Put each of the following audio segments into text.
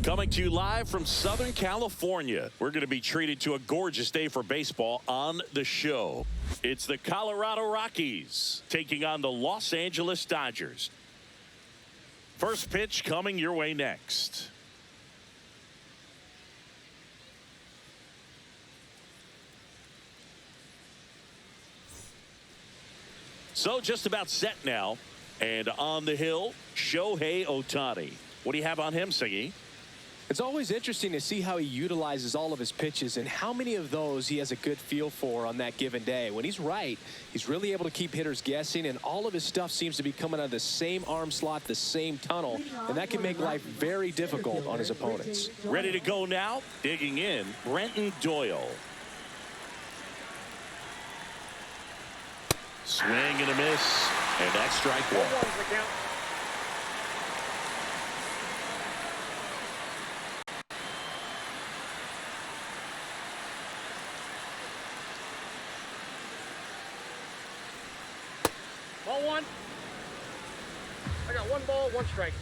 Coming to you live from Southern California. We're going to be treated to a gorgeous day for baseball on the show. It's the Colorado Rockies taking on the Los Angeles Dodgers. First pitch coming your way next. So just about set now. And on the hill, Shohei Ohtani. What do you have on him, Siggy? It's always interesting to see how he utilizes all of his pitches and how many of those he has a good feel for on that given day. When he's right, he's really able to keep hitters guessing, and all of his stuff seems to be coming out of the same arm slot, the same tunnel, and that can make life very difficult on his opponents. Ready to go now? Digging in, Brenton Doyle. Swing and a miss, and that's strike one. Ball one. I got one ball, one strike.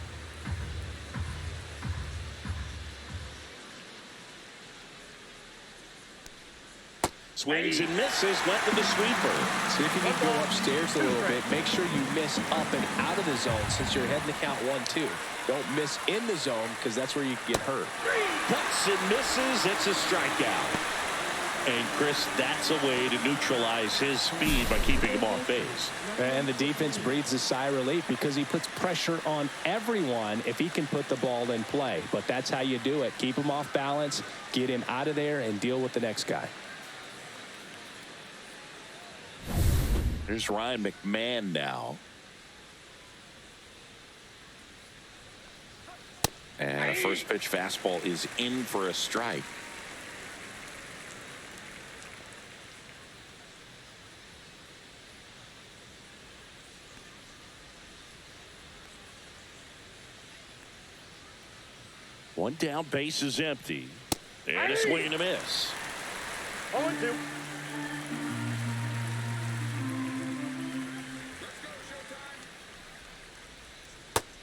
Swings and misses, went with the sweeper. See if you can go upstairs a little bit. Make sure you miss up and out of the zone since you're heading to count 1-2. Don't miss in the zone because that's where you can get hurt. Cuts and misses, it's a strikeout. And Chris, that's a way to neutralize his speed by keeping him off base. And the defense breathes a sigh of relief because he puts pressure on everyone if he can put the ball in play. But that's how you do it. Keep him off balance, get him out of there, and deal with the next guy. Here's Ryan McMahon now. And a first pitch fastball is in for a strike. One down, base is empty. And a swing and a miss. 0-2.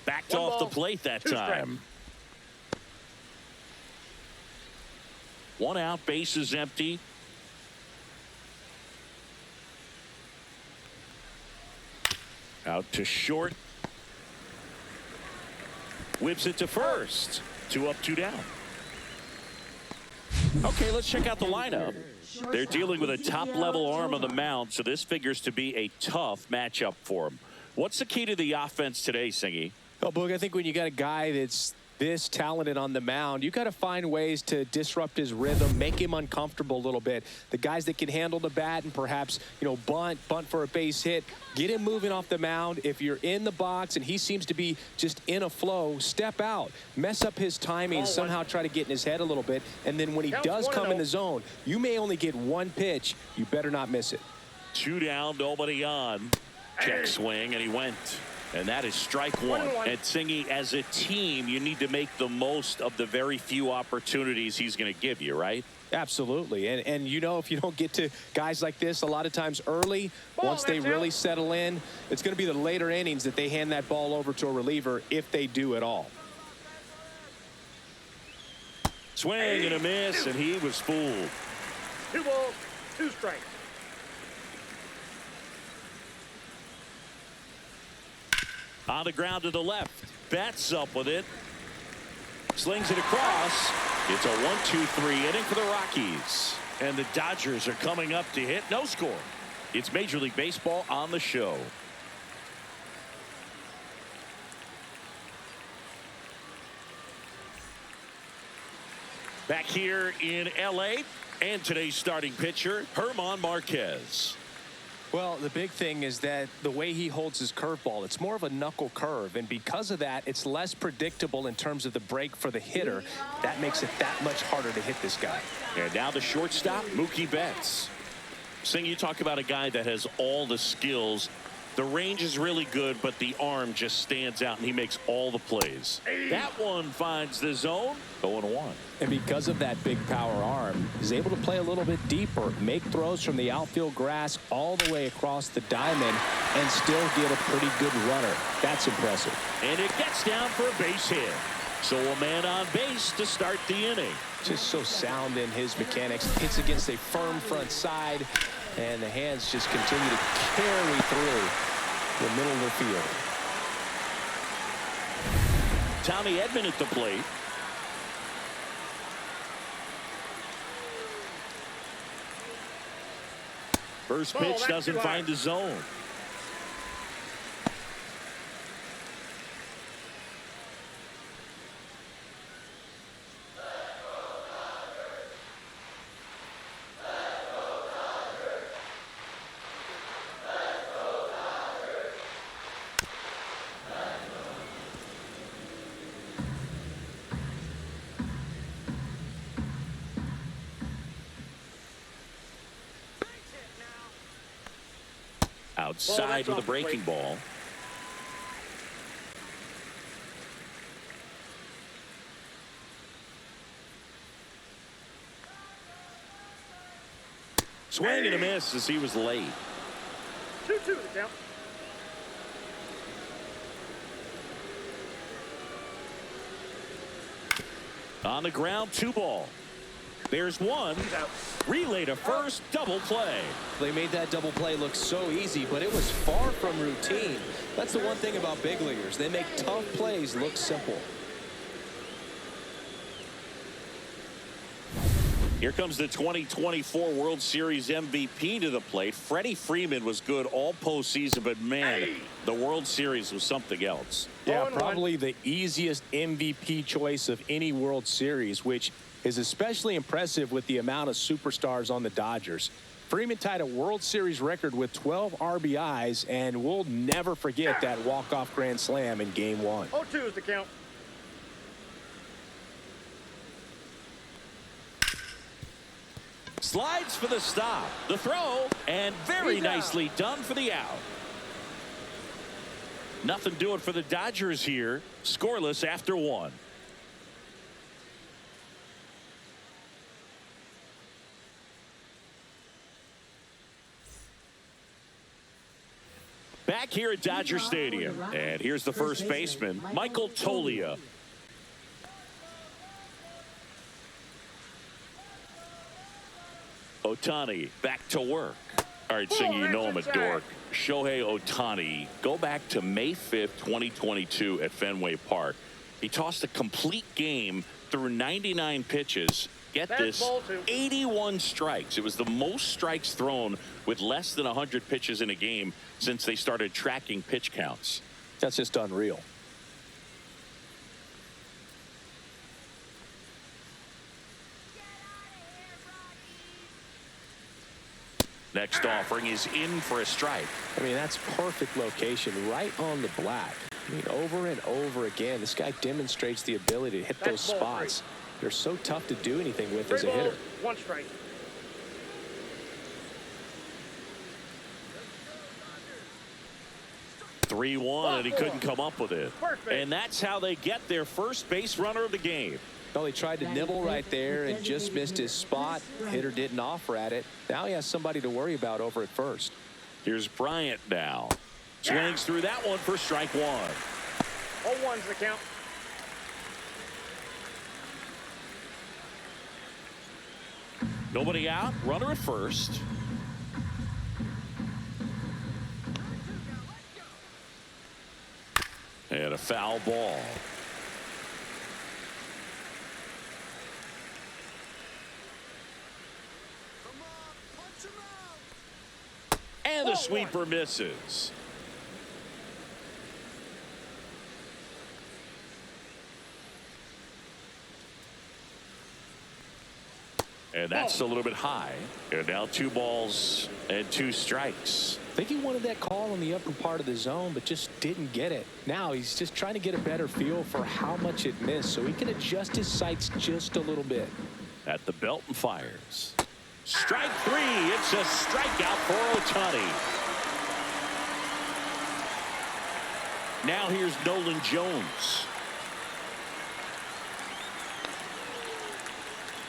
Backed off the plate that time. One out, base is empty. Out to short. Whips it to first. 2 up, 2 down. Okay, let's check out the lineup. They're dealing with a top-level arm on the mound, so this figures to be a tough matchup for them. What's the key to the offense today, Singy? Well, Boog, I think when you got a guy that's this talented on the mound, you got to find ways to disrupt his rhythm, make him uncomfortable a little bit. The guys that can handle the bat and perhaps, bunt for a base hit, get him moving off the mound. If you're in the box and he seems to be just in a flow, step out, mess up his timing, somehow try to get in his head a little bit. And then when he does come in the zone, you may only get one pitch. You better not miss it. 2 down, nobody on. Check swing, and he went. And that is strike one. And Singy, as a team, you need to make the most of the very few opportunities he's going to give you, right? Absolutely. And if you don't get to guys like this a lot of times early, once they really settle in, it's going to be the later innings that they hand that ball over to a reliever if they do at all. Swing and a miss, and he was fooled. 2 balls, 2 strikes. On the ground to the left. Bats up with it. Slings it across. It's a 1-2-3 inning for the Rockies. And the Dodgers are coming up to hit. No score. It's Major League Baseball on the show. Back here in L.A. and today's starting pitcher, German Marquez. Well, the big thing is that the way he holds his curveball, it's more of a knuckle curve. And because of that, it's less predictable in terms of the break for the hitter. That makes it that much harder to hit this guy. And now the shortstop, Mookie Betts. Sing, you talk about a guy that has all the skills. The range is really good, but the arm just stands out, and he makes all the plays. That one finds the zone, 0-1. And because of that big power arm, he's able to play a little bit deeper, make throws from the outfield grass all the way across the diamond, and still get a pretty good runner. That's impressive. And it gets down for a base hit. So a man on base to start the inning. Just so sound in his mechanics. Hits against a firm front side, and the hands just continue to carry through the middle of the field. Tommy Edman at the plate. First pitch doesn't find the zone. Outside with a breaking ball. Swing and a miss as he was late. 2-2 the count. On the ground, 2 ball. There's one. Relay to first, double play. They made that double play look so easy, but it was far from routine. That's the one thing about big leaguers. They make tough plays look simple. Here comes the 2024 World Series MVP to the plate. Freddie Freeman was good all postseason, but man, the World Series was something else. Yeah, probably the easiest MVP choice of any World Series, which is especially impressive with the amount of superstars on the Dodgers. Freeman tied a World Series record with 12 RBIs, and we'll never forget that walk-off grand slam in Game 1. 0-2 is the count. Slides for the stop. The throw, and very nicely done for the out. Nothing doing for the Dodgers here. Scoreless after 1. Back here at Dodger Stadium, and here's the first baseman, Michael Toglia. Ohtani back to work. All right, Singy, you know I'm a dork. Shohei Ohtani, go back to May 5th, 2022 at Fenway Park. He tossed a complete game through 99 pitches. Get this, 81 strikes. It was the most strikes thrown with less than 100 pitches in a game since they started tracking pitch counts. That's just unreal. Next offering is in for a strike. I mean, that's perfect location, right on the black. I mean, over and over again, this guy demonstrates the ability to hit those spots. They're so tough to do anything with as a hitter. 1 strike. (3-1), and he couldn't come up with it. And that's how they get their first base runner of the game. Well, he tried to nibble right there and just missed his spot. Hitter didn't offer at it. Now he has somebody to worry about over at first. Here's Bryant now. Swings through that one for strike 1. 0-1's the count. Nobody out. Runner at first. And a foul ball. And the sweeper misses. And that's a little bit high. And now 2 balls and 2 strikes. I think he wanted that call in the upper part of the zone, but just didn't get it. Now he's just trying to get a better feel for how much it missed so he can adjust his sights just a little bit. At the belt and fires. Strike 3. It's a strikeout for Ohtani. Now here's Nolan Jones.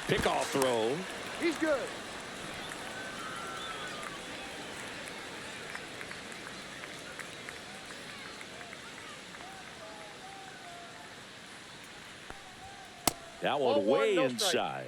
Pickoff throw. He's good. That one Ball way one, no strike. inside.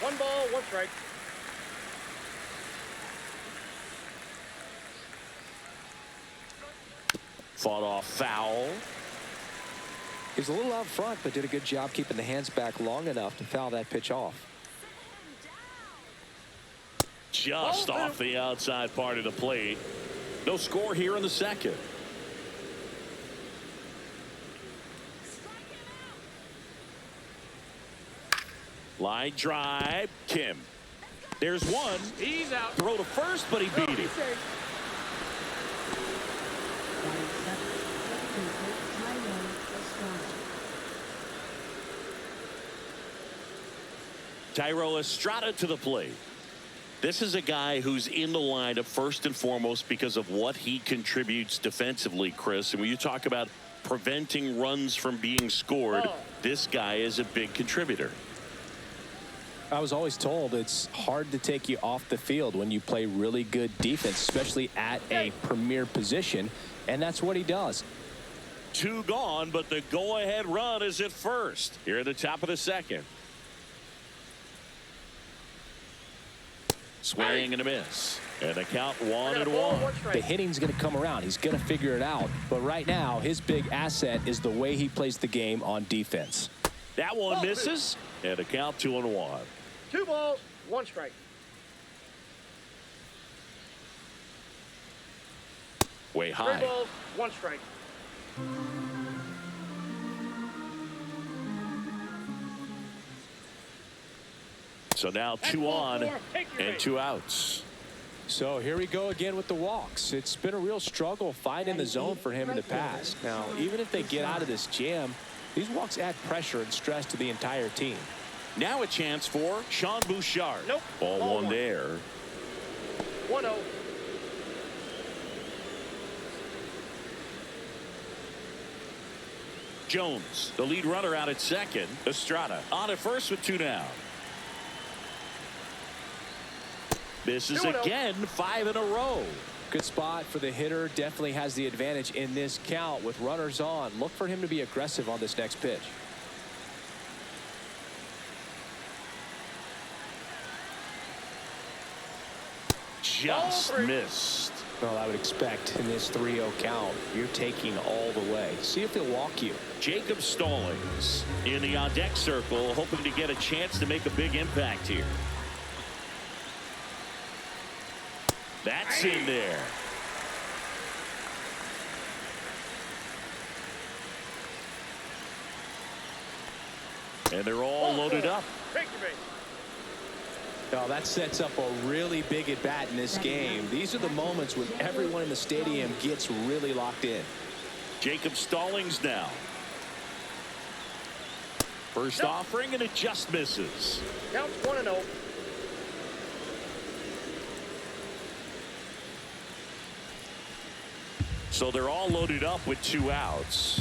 One ball, one strike. Fought off foul. He's a little out front, but did a good job keeping the hands back long enough to foul that pitch off. Just off the outside part of the plate. No score here in the second. Line drive, Kim. There's one. He's out. Throw to first, but he beat it. Tyro Estrada to the plate. This is a guy who's in the lineup first and foremost because of what he contributes defensively, Chris. And when you talk about preventing runs from being scored, this guy is a big contributor. I was always told it's hard to take you off the field when you play really good defense, especially at a premier position, and that's what he does. Two gone, but the go-ahead run is at first. Here at the top of the second. Swing and a miss. And the count 1-1. The hitting's going to come around. He's going to figure it out. But right now, his big asset is the way he plays the game on defense. That one misses. And the count 2-1. 2 balls, 1 strike. Way high. 3 balls, 1 strike. So now 2 on and 2 outs. So here we go again with the walks. It's been a real struggle finding the zone for him in the past. Now, even if they get out of this jam, these walks add pressure and stress to the entire team. Now a chance for Sean Bouchard. Nope. Ball one there. 1-0. Jones, the lead runner out at second. Estrada on at first with 2 down. This is again 5 in a row. Good spot for the hitter. Definitely has the advantage in this count with runners on. Look for him to be aggressive on this next pitch. Just missed. Well, I would expect in this 3-0 count, you're taking all the way. See if he'll walk you. Jacob Stallings in the on-deck circle, hoping to get a chance to make a big impact here. That's in there. And they're all loaded up. Now that sets up a really big at bat in this game. These are the moments when everyone in the stadium gets really locked in. Jacob Stallings now. First offering, and it just misses. Counts 1-0. So they're all loaded up with 2 outs.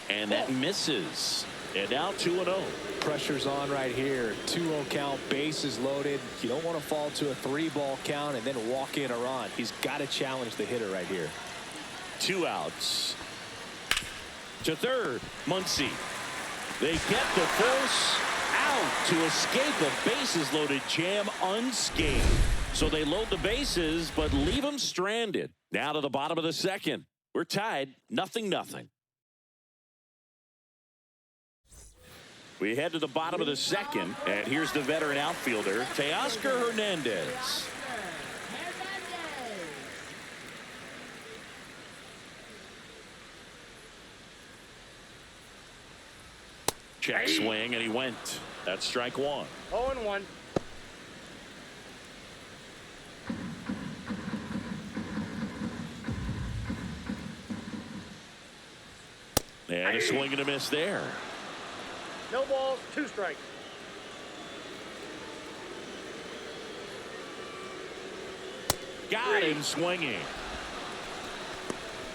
And that misses. And now 2-0. Pressure's on right here. 2-0 count, bases loaded. You don't want to fall to a 3-ball count and then walk in a run. He's got to challenge the hitter right here. 2 outs. To third, Muncy. They get the first out to escape a bases loaded jam unscathed. So they load the bases but leave them stranded. Now to the bottom of the second. We're tied 0-0. We head to the bottom of the second, and here's the veteran outfielder, Teoscar Hernandez. Check swing, and he went. That's strike 1. 0-1. And a swing and a miss there. No balls, 2 strikes. Got him swinging.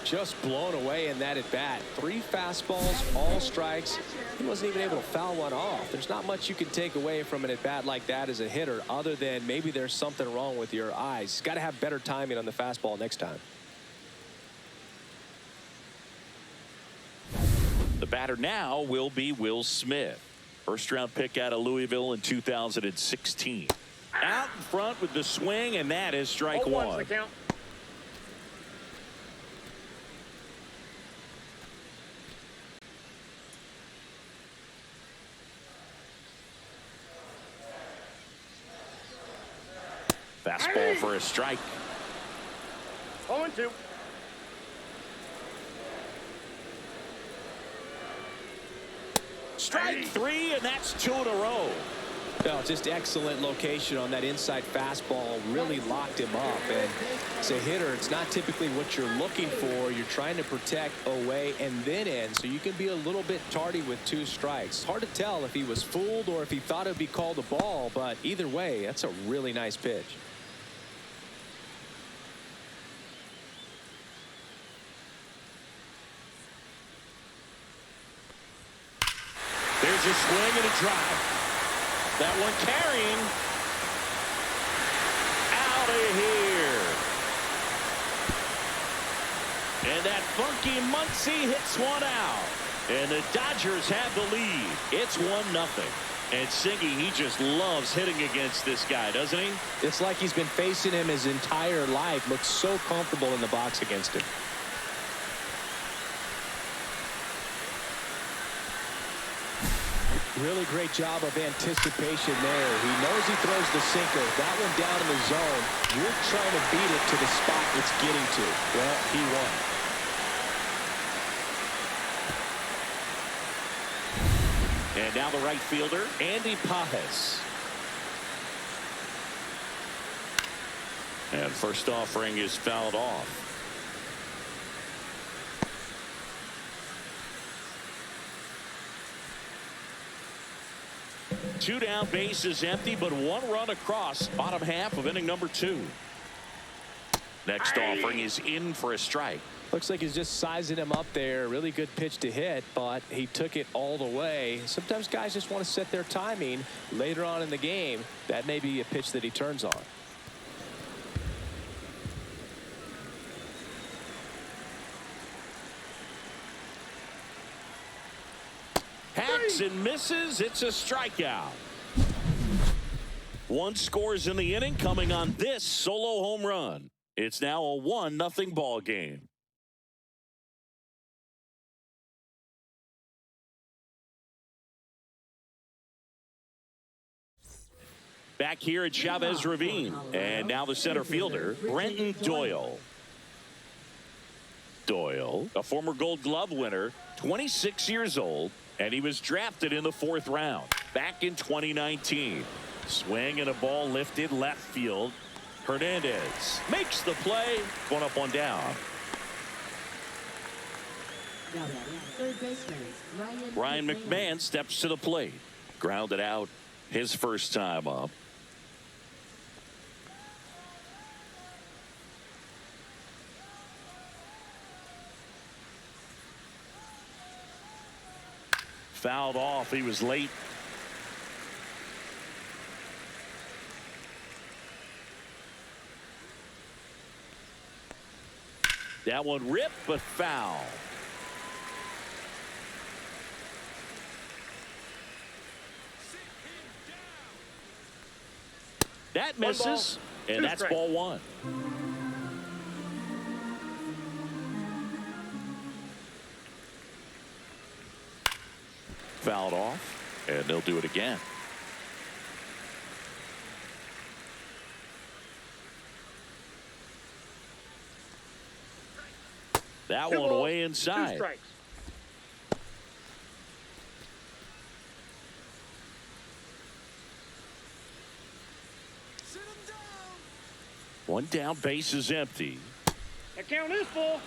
Just blown away in that at bat. 3 fastballs, all strikes. He wasn't even able to foul one off. There's not much you can take away from an at bat like that as a hitter, other than maybe there's something wrong with your eyes. Got to have better timing on the fastball next time. The batter now will be Will Smith. First round pick out of Louisville in 2016. Out in front with the swing, and that is strike 1. The count. Fastball for a strike. 0-2. Strike 3, and that's 2 in a row. No, just excellent location on that inside fastball. Really locked him up. And as a hitter, it's not typically what you're looking for. You're trying to protect away and then in, so you can be a little bit tardy with 2 strikes. It's hard to tell if he was fooled or if he thought it would be called a ball, but either way, that's a really nice pitch. There's a swing and a drive. That one carrying. Out of here. And that funky Muncie hits one out. And the Dodgers have the lead. It's 1-0. And Singy, he just loves hitting against this guy, doesn't he? It's like he's been facing him his entire life. Looks so comfortable in the box against him. Really great job of anticipation there. He knows he throws the sinker. That one down in the zone. You're trying to beat it to the spot it's getting to. Well, he won. And now the right fielder, Andy Pajes. And first offering is fouled off. Two down, bases empty, but 1 run across. Bottom half of inning number 2. Next offering is in for a strike. Looks like he's just sizing him up there. Really good pitch to hit, but he took it all the way. Sometimes guys just want to set their timing later on in the game. That may be a pitch that he turns on. Hacks and misses. It's a strikeout. 1 scores in the inning, coming on this solo home run. It's now a 1-0 ball game. Back here at Chavez Ravine, and now the center fielder, Brenton Doyle. Doyle, a former Gold Glove winner, 26 years old, and he was drafted in the 4th round back in 2019. Swing and a ball lifted left field. Hernandez makes the play. 1 up, 1 down. Ryan McMahon steps to the plate. Grounded out his first time up. Fouled off. He was late. That one ripped, but foul. That misses, and that's ball 1. Fouled off, and they'll do it again. That 2 one balls, way 2 inside. strikes. One down, base is empty. The count is full.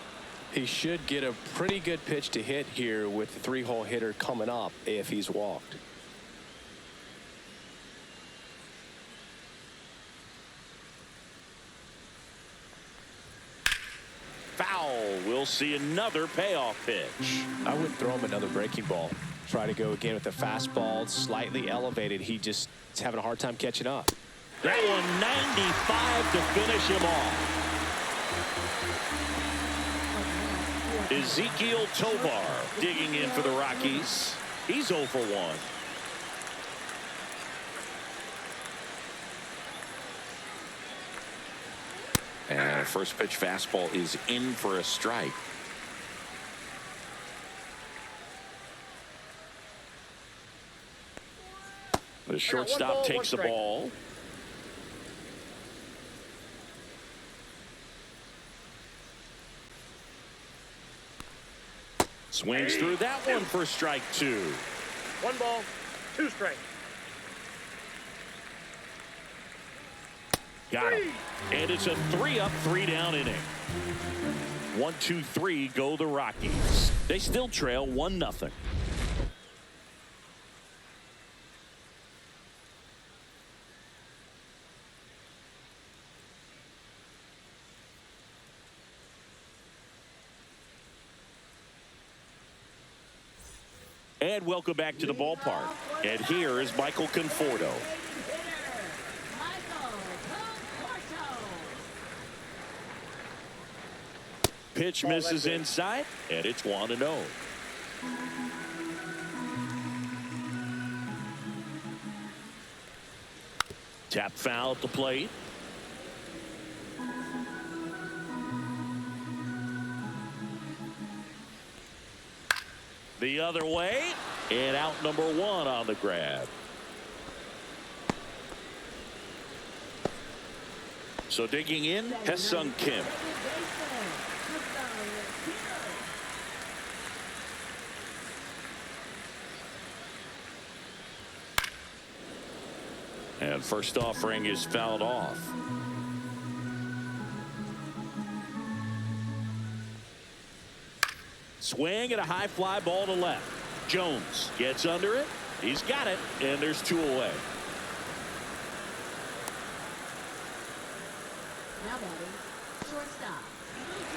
He should get a pretty good pitch to hit here with the 3-hole hitter coming up if he's walked. Foul. We'll see another payoff pitch. I wouldn't throw him another breaking ball. Try to go again with the fastball, slightly elevated. He just is having a hard time catching up. That one 95 to finish him off. Ezekiel Tovar digging in for the Rockies. He's 0 for 1. And first pitch fastball is in for a strike. The shortstop takes the ball. Swings through that one for strike 2. 1 ball, 2 strikes. Got him. And it's a 3-up, 3-down inning. 1, 2, 3 go the Rockies. They still trail 1-0. And welcome back to the ballpark. And here is Michael Conforto. Pitch misses inside, and it's 1-0. Tap foul at the plate. The other way, and out number 1 on the grab. So digging in, Ha-Sung Kim. And first offering is fouled off. Swing and a high fly ball to left. Jones gets under it. He's got it, and there's 2 away. Now batting, shortstop.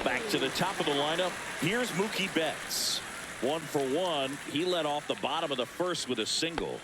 Back to the top of the lineup. Here's Mookie Betts. 1 for 1. He led off the bottom of the first with a single.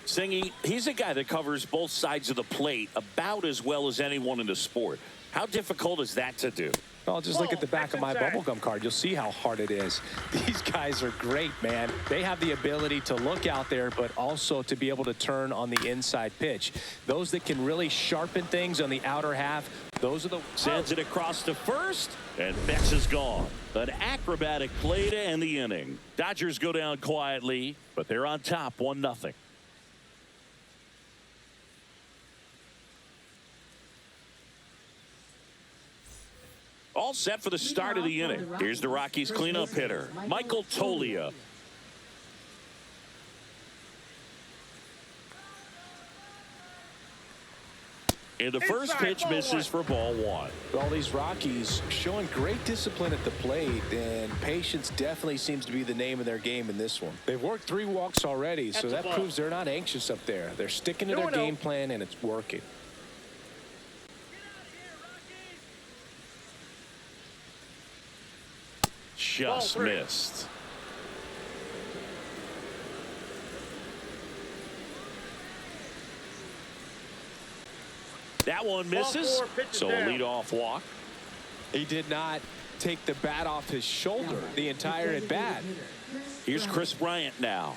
Singy, he's a guy that covers both sides of the plate about as well as anyone in the sport. How difficult is that to do? Well, just look at the back of my bubblegum card. You'll see how hard it is. These guys are great, man. They have the ability to look out there, but also to be able to turn on the inside pitch. Those that can really sharpen things on the outer half, those are the... Sends it across to first, and Betts is gone. An acrobatic play to end the inning. Dodgers go down quietly, but they're on top 1-0. All set for the start of the inning. Here's the Rockies cleanup hitter, Michael Toglia. And the first pitch misses for ball 1. All these Rockies showing great discipline at the plate, and patience definitely seems to be the name of their game in this one. They've worked 3 walks already, so that proves they're not anxious up there. They're sticking to their game plan, and it's working. Just missed. That one misses, so a leadoff walk. He did not take the bat off his shoulder the entire at bat. Here's Chris Bryant now.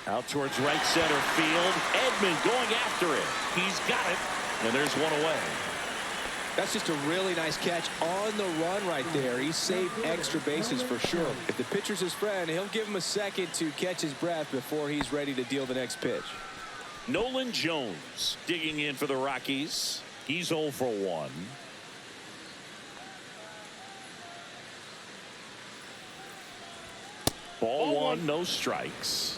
Out towards right center field. Edman going after it. He's got it. And there's 1 away. That's just a really nice catch on the run right there. He saved extra bases for sure. If the pitcher's his friend, he'll give him a second to catch his breath before he's ready to deal the next pitch. Nolan Jones digging in for the Rockies. He's 0 for 1. Ball 1, no strikes.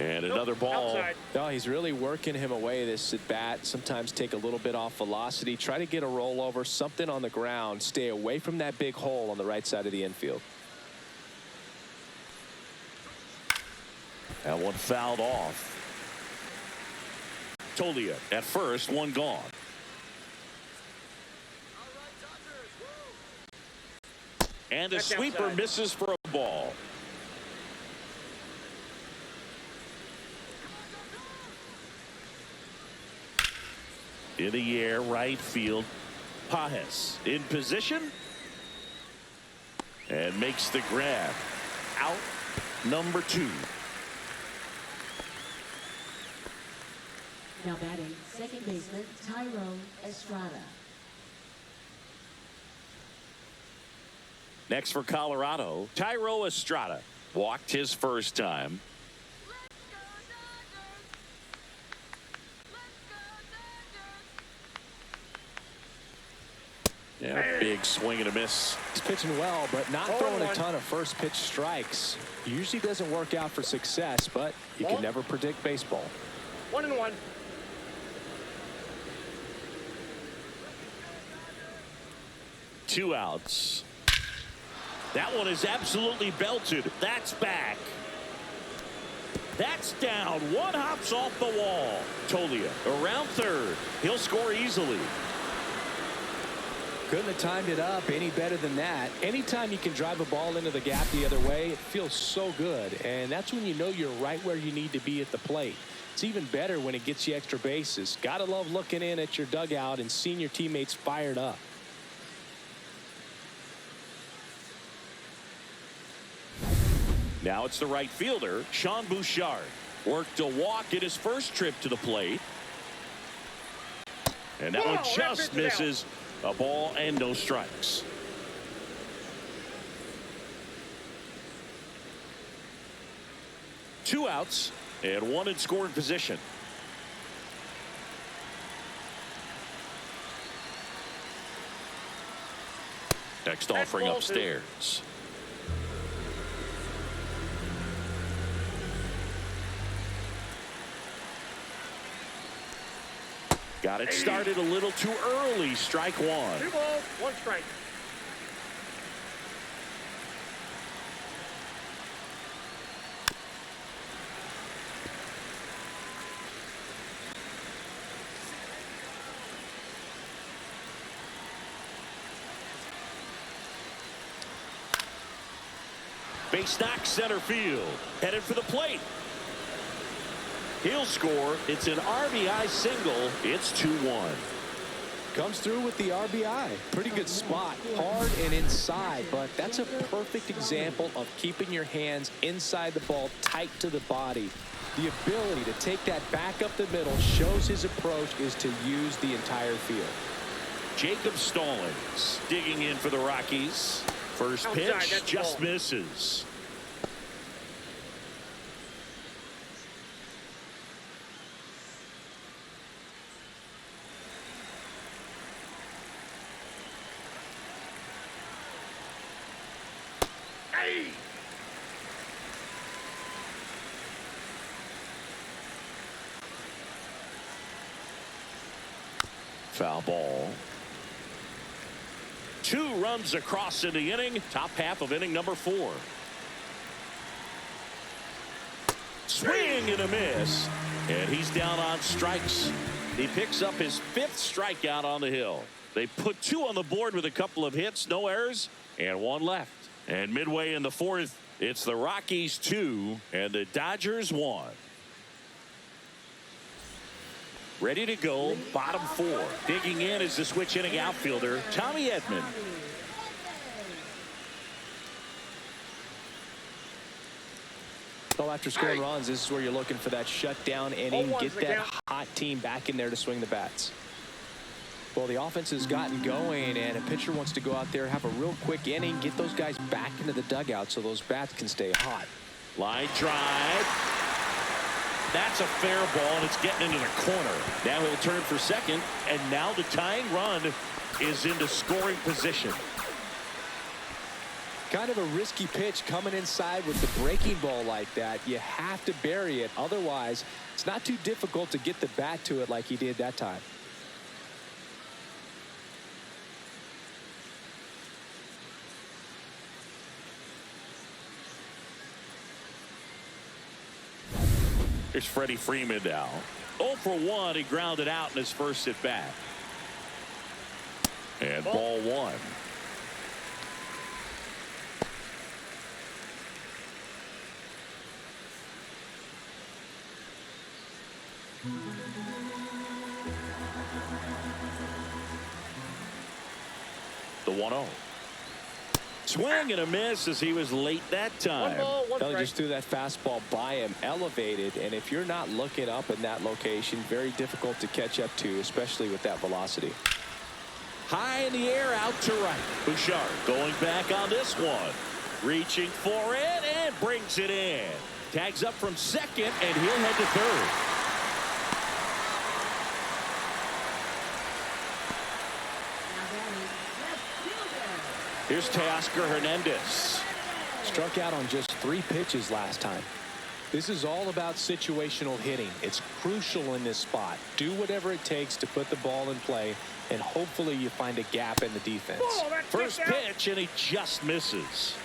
And another ball. Outside. No, he's really working him away, this at bat. Sometimes take a little bit off velocity. Try to get a rollover, something on the ground. Stay away from that big hole on the right side of the infield. That one fouled off. Tolia at first, one gone. And the That's sweeper outside. misses for a ball. In the air, right field. Pajes in position. And makes the grab. Out number 2. Now batting, second baseman Tyrone Estrada. Next for Colorado, Tyro Estrada walked his first time. Yeah, big swing and a miss. He's pitching well, but not throwing a ton of first pitch strikes. Usually doesn't work out for success, but you can never predict baseball. 1-1. Two outs. That one is absolutely belted. That's back. That's down. One hops off the wall. Tolia around third. He'll score easily. Couldn't have timed it up any better than that. Anytime you can drive a ball into the gap the other way, it feels so good. And that's when you know you're right where you need to be at the plate. It's even better when it gets you extra bases. Gotta love looking in at your dugout and seeing your teammates fired up. Now it's the right fielder, Sean Bouchard. Worked a walk at his first trip to the plate. And that one just misses. A ball and no strikes. Two outs and one in scoring position. Next offering upstairs. Got it started a little too early. Strike one. 2 balls, 1 strike. Base knock center field. Headed for the plate. He'll score. It's an RBI single. It's 2-1. Comes through with the RBI. Pretty good spot. Hard and inside, but that's a perfect example of keeping your hands inside the ball, tight to the body. The ability to take that back up the middle shows his approach is to use the entire field. Jacob Stallings digging in for the Rockies. First pitch just misses. Foul ball. 2 runs across in the inning. Top half of inning number 4. Swing and a miss. And he's down on strikes. He picks up his 5th strikeout on the hill. They put 2 on the board with a couple of hits, no errors, and 1 left. And midway in the 4th, it's the Rockies 2 and the Dodgers 1. Ready to go, bottom 4. Digging in is the switch inning outfielder, Tommy Edman. Well, after scoring runs, this is where you're looking for that shutdown inning. Get that hot team back in there to swing the bats. Well, the offense has gotten going, and a pitcher wants to go out there, have a real quick inning, get those guys back into the dugout so those bats can stay hot. Line drive. That's a fair ball, and it's getting into the corner. Now he'll turn for second, and now the tying run is into scoring position. Kind of a risky pitch coming inside with the breaking ball like that. You have to bury it. Otherwise, it's not too difficult to get the bat to it like he did that time. Here's Freddie Freeman now. 0 for 1. He grounded out in his first at bat. And ball 1. The 1-0. Swing and a miss as he was late that time. He just threw that fastball by him, elevated, and if you're not looking up in that location, very difficult to catch up to, especially with that velocity. High in the air, out to right. Bouchard going back on this one. Reaching for it and brings it in. Tags up from second, and he'll head to third. Here's Teoscar Hernandez. Struck out on just 3 pitches last time. This is all about situational hitting. It's crucial in this spot. Do whatever it takes to put the ball in play, and hopefully you find a gap in the defense. First pitch, and he just misses.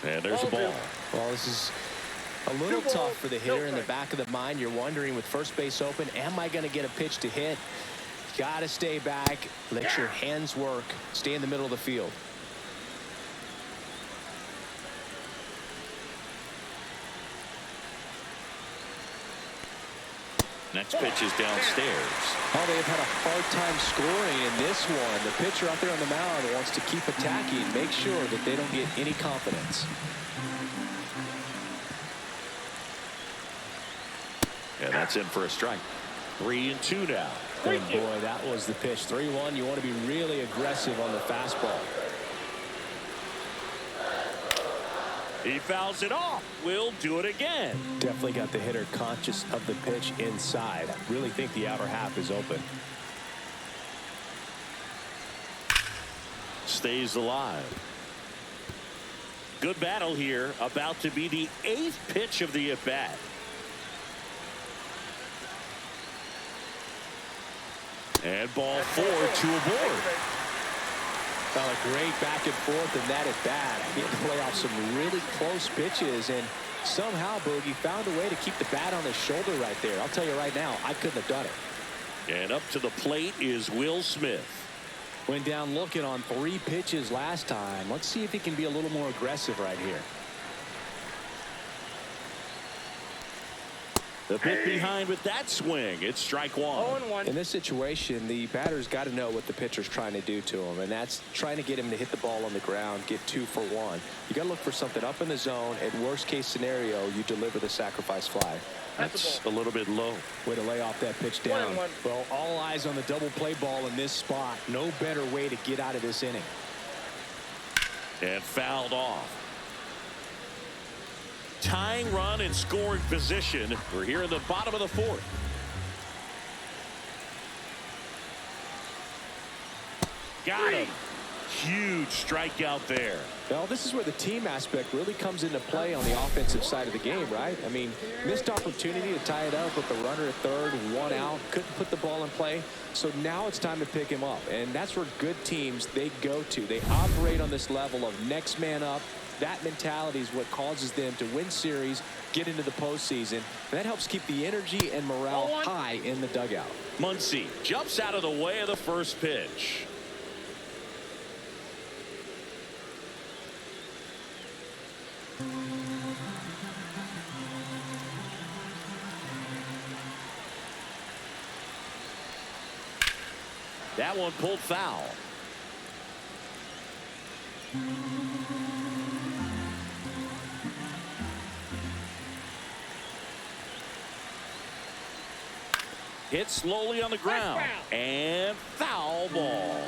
And there's a ball. Well, this is a little tough for the hitter. In the back of the mind, you're wondering, with first base open, am I going to get a pitch to hit? Got to stay back, let your hands work, stay in the middle of the field. Next pitch is downstairs. Oh, they've had a hard time scoring in this one. The pitcher out there on the mound wants to keep attacking, make sure that they don't get any confidence. And that's in for a strike. 3-2 now. And boy, that was the pitch. 3-1. You want to be really aggressive on the fastball. He fouls it off. We'll do it again. Definitely got the hitter conscious of the pitch inside. I really think the outer half is open. Stays alive. Good battle here. About to be the 8th pitch of the at-bat. And ball 4, 2 aboard. Well, a great back and forth, and that at bat. He had to play off some really close pitches, and somehow Boogie found a way to keep the bat on his shoulder right there. I'll tell you right now, I couldn't have done it. And up to the plate is Will Smith. Went down looking on 3 pitches last time. Let's see if he can be a little more aggressive right here. The bit behind with that swing. It's strike 1. In this situation, the batter's got to know what the pitcher's trying to do to him, and that's trying to get him to hit the ball on the ground, get 2 for 1. You got to look for something up in the zone. At worst case scenario, you deliver the sacrifice fly. That's a little bit low. Way to lay off that pitch down. Well, all eyes on the double play ball in this spot. No better way to get out of this inning. And fouled off. Tying run in scoring position. We're here in the bottom of the 4th. Got him. Huge strikeout there. Well, this is where the team aspect really comes into play on the offensive side of the game, right? I mean, missed opportunity to tie it up with the runner at third, 1 out, couldn't put the ball in play. So now it's time to pick him up, and that's where good teams, they go to. They operate on this level of next man up. That mentality is what causes them to win series, get into the postseason. And that helps keep the energy and morale high in the dugout. Muncy jumps out of the way of the first pitch. That one pulled foul. Hit slowly on the ground. And foul ball.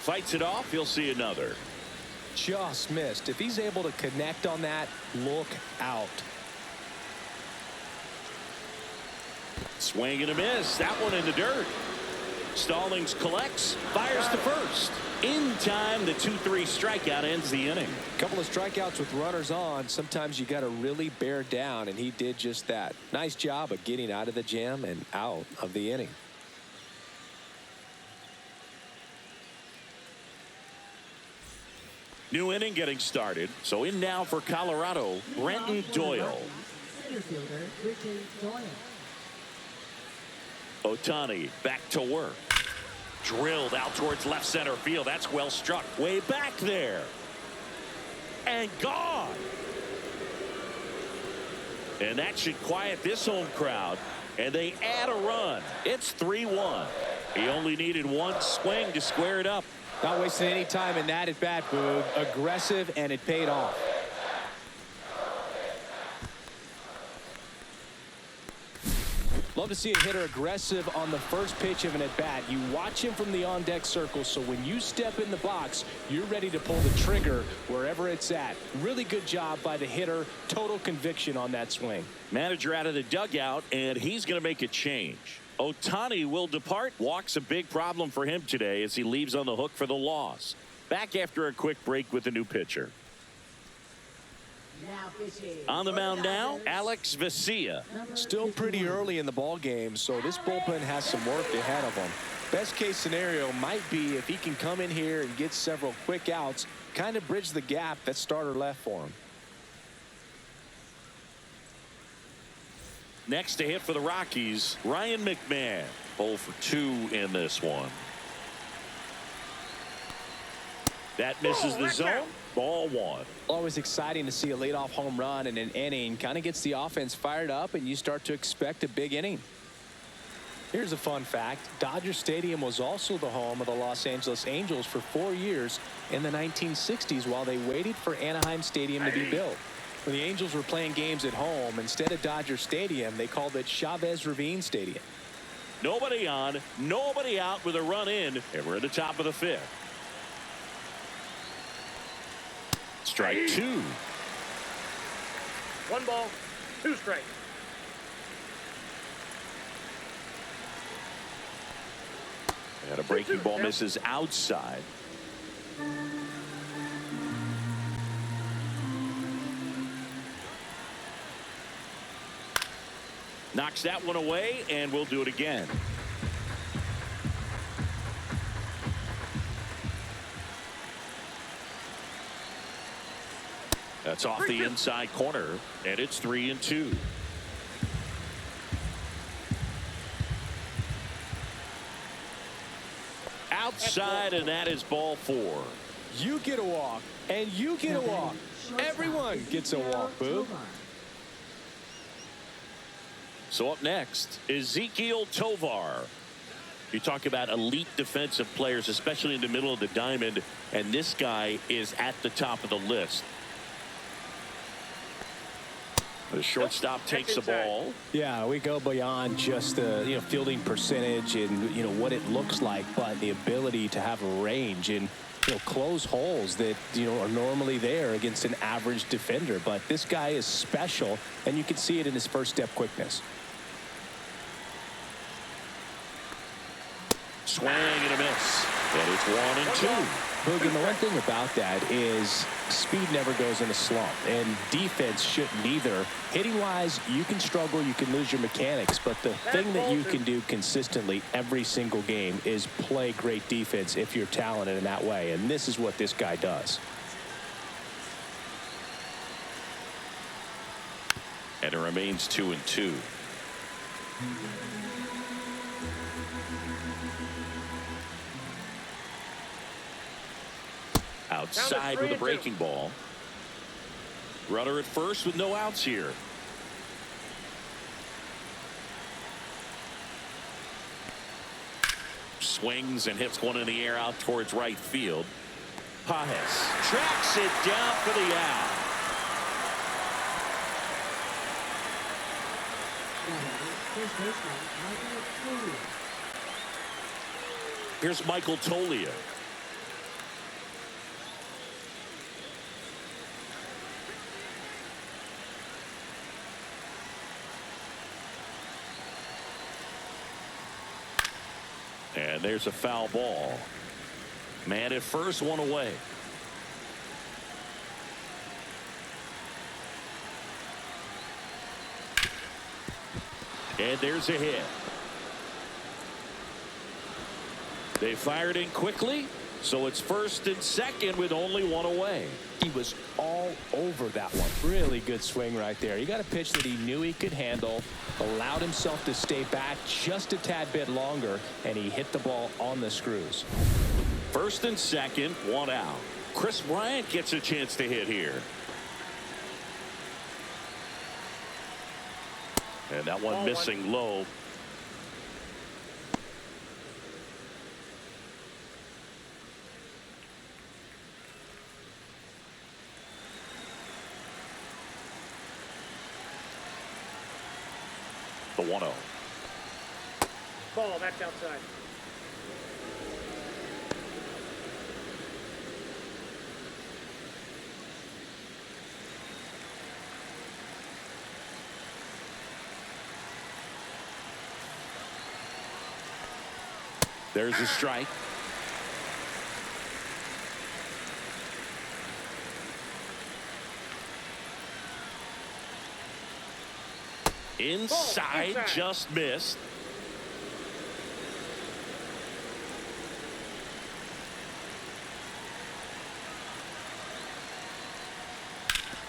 Fights it off. He'll see another. Just missed. If he's able to connect on that, look out. Swing and a miss. That one in the dirt. Stallings collects, fires to first. In time, the 2-3 strikeout ends the inning. A couple of strikeouts with runners on. Sometimes you got to really bear down, and he did just that. Nice job of getting out of the jam and out of the inning. New inning getting started. So in now for Colorado, Brenton Doyle. Center fielder, Brenton Doyle. Ohtani back to work. Drilled out towards left center field. That's well struck. Way back there. And gone. And that should quiet this home crowd. And they add a run. It's 3-1. He only needed one swing to square it up. Not wasting any time in that at bat, Boog. Aggressive, and it paid off. Love to see a hitter aggressive on the first pitch of an at-bat. You watch him from the on-deck circle, so when you step in the box, you're ready to pull the trigger wherever it's at. Really good job by the hitter. Total conviction on that swing. Manager out of the dugout, and he's going to make a change. Ohtani will depart. Walk's a big problem for him today as he leaves on the hook for the loss. Back after a quick break with a new pitcher. On the mound now, Alex Vesia. Still pretty early in the ball game, so this bullpen has some work ahead of him. Best case scenario might be if he can come in here and get several quick outs, kind of bridge the gap that starter left for him. Next to hit for the Rockies, Ryan McMahon. 0 for 2 in this one. That misses the zone. Ball 1. Always exciting to see a leadoff home run in an inning. Kind of gets the offense fired up, and you start to expect a big inning. Here's a fun fact. Dodger Stadium was also the home of the Los Angeles Angels for 4 years in the 1960s while they waited for Anaheim Stadium to be built. When the Angels were playing games at home, instead of Dodger Stadium, they called it Chavez Ravine Stadium. Nobody on, nobody out with a run in, and we're at the top of the 5th. Strike 2. 1 ball, 2 strikes. And a breaking ball misses outside. Knocks that one away, and we'll do it again. That's off the inside corner, and it's 3-2. Outside, and that is ball 4. You get a walk, and you get a walk. Everyone gets a walk, Boog. So up next, Ezequiel Tovar. You talk about elite defensive players, especially in the middle of the diamond, and this guy is at the top of the list. The shortstop takes the ball. Yeah, we go beyond just the fielding percentage and what it looks like, but the ability to have a range and close holes that are normally there against an average defender. But this guy is special, and you can see it in his first step quickness. Swing and a miss, and it's 1-2. Boog, and the one thing about that is speed never goes in a slump, and defense shouldn't either. Hitting-wise, you can struggle, you can lose your mechanics, but the thing that you can do consistently every single game is play great defense if you're talented in that way, and this is what this guy does. And it remains 2-2. Outside with a breaking ball. Runner at first with no outs here. Swings and hits one in the air out towards right field. Pajes tracks it down for the out. Here's Michael Toglia. And there's a foul ball. Man at first, one away. And there's a hit. They fired in quickly, so it's first and second with only one away. He was all over that one. Really good swing right there. He got a pitch that he knew he could handle, allowed himself to stay back just a tad bit longer, and he hit the ball on the screws. First and second, one out. Chris Bryant gets a chance to hit here. And that one missing low. The 1-0. Ball, that's outside. There's a strike. Inside, just missed.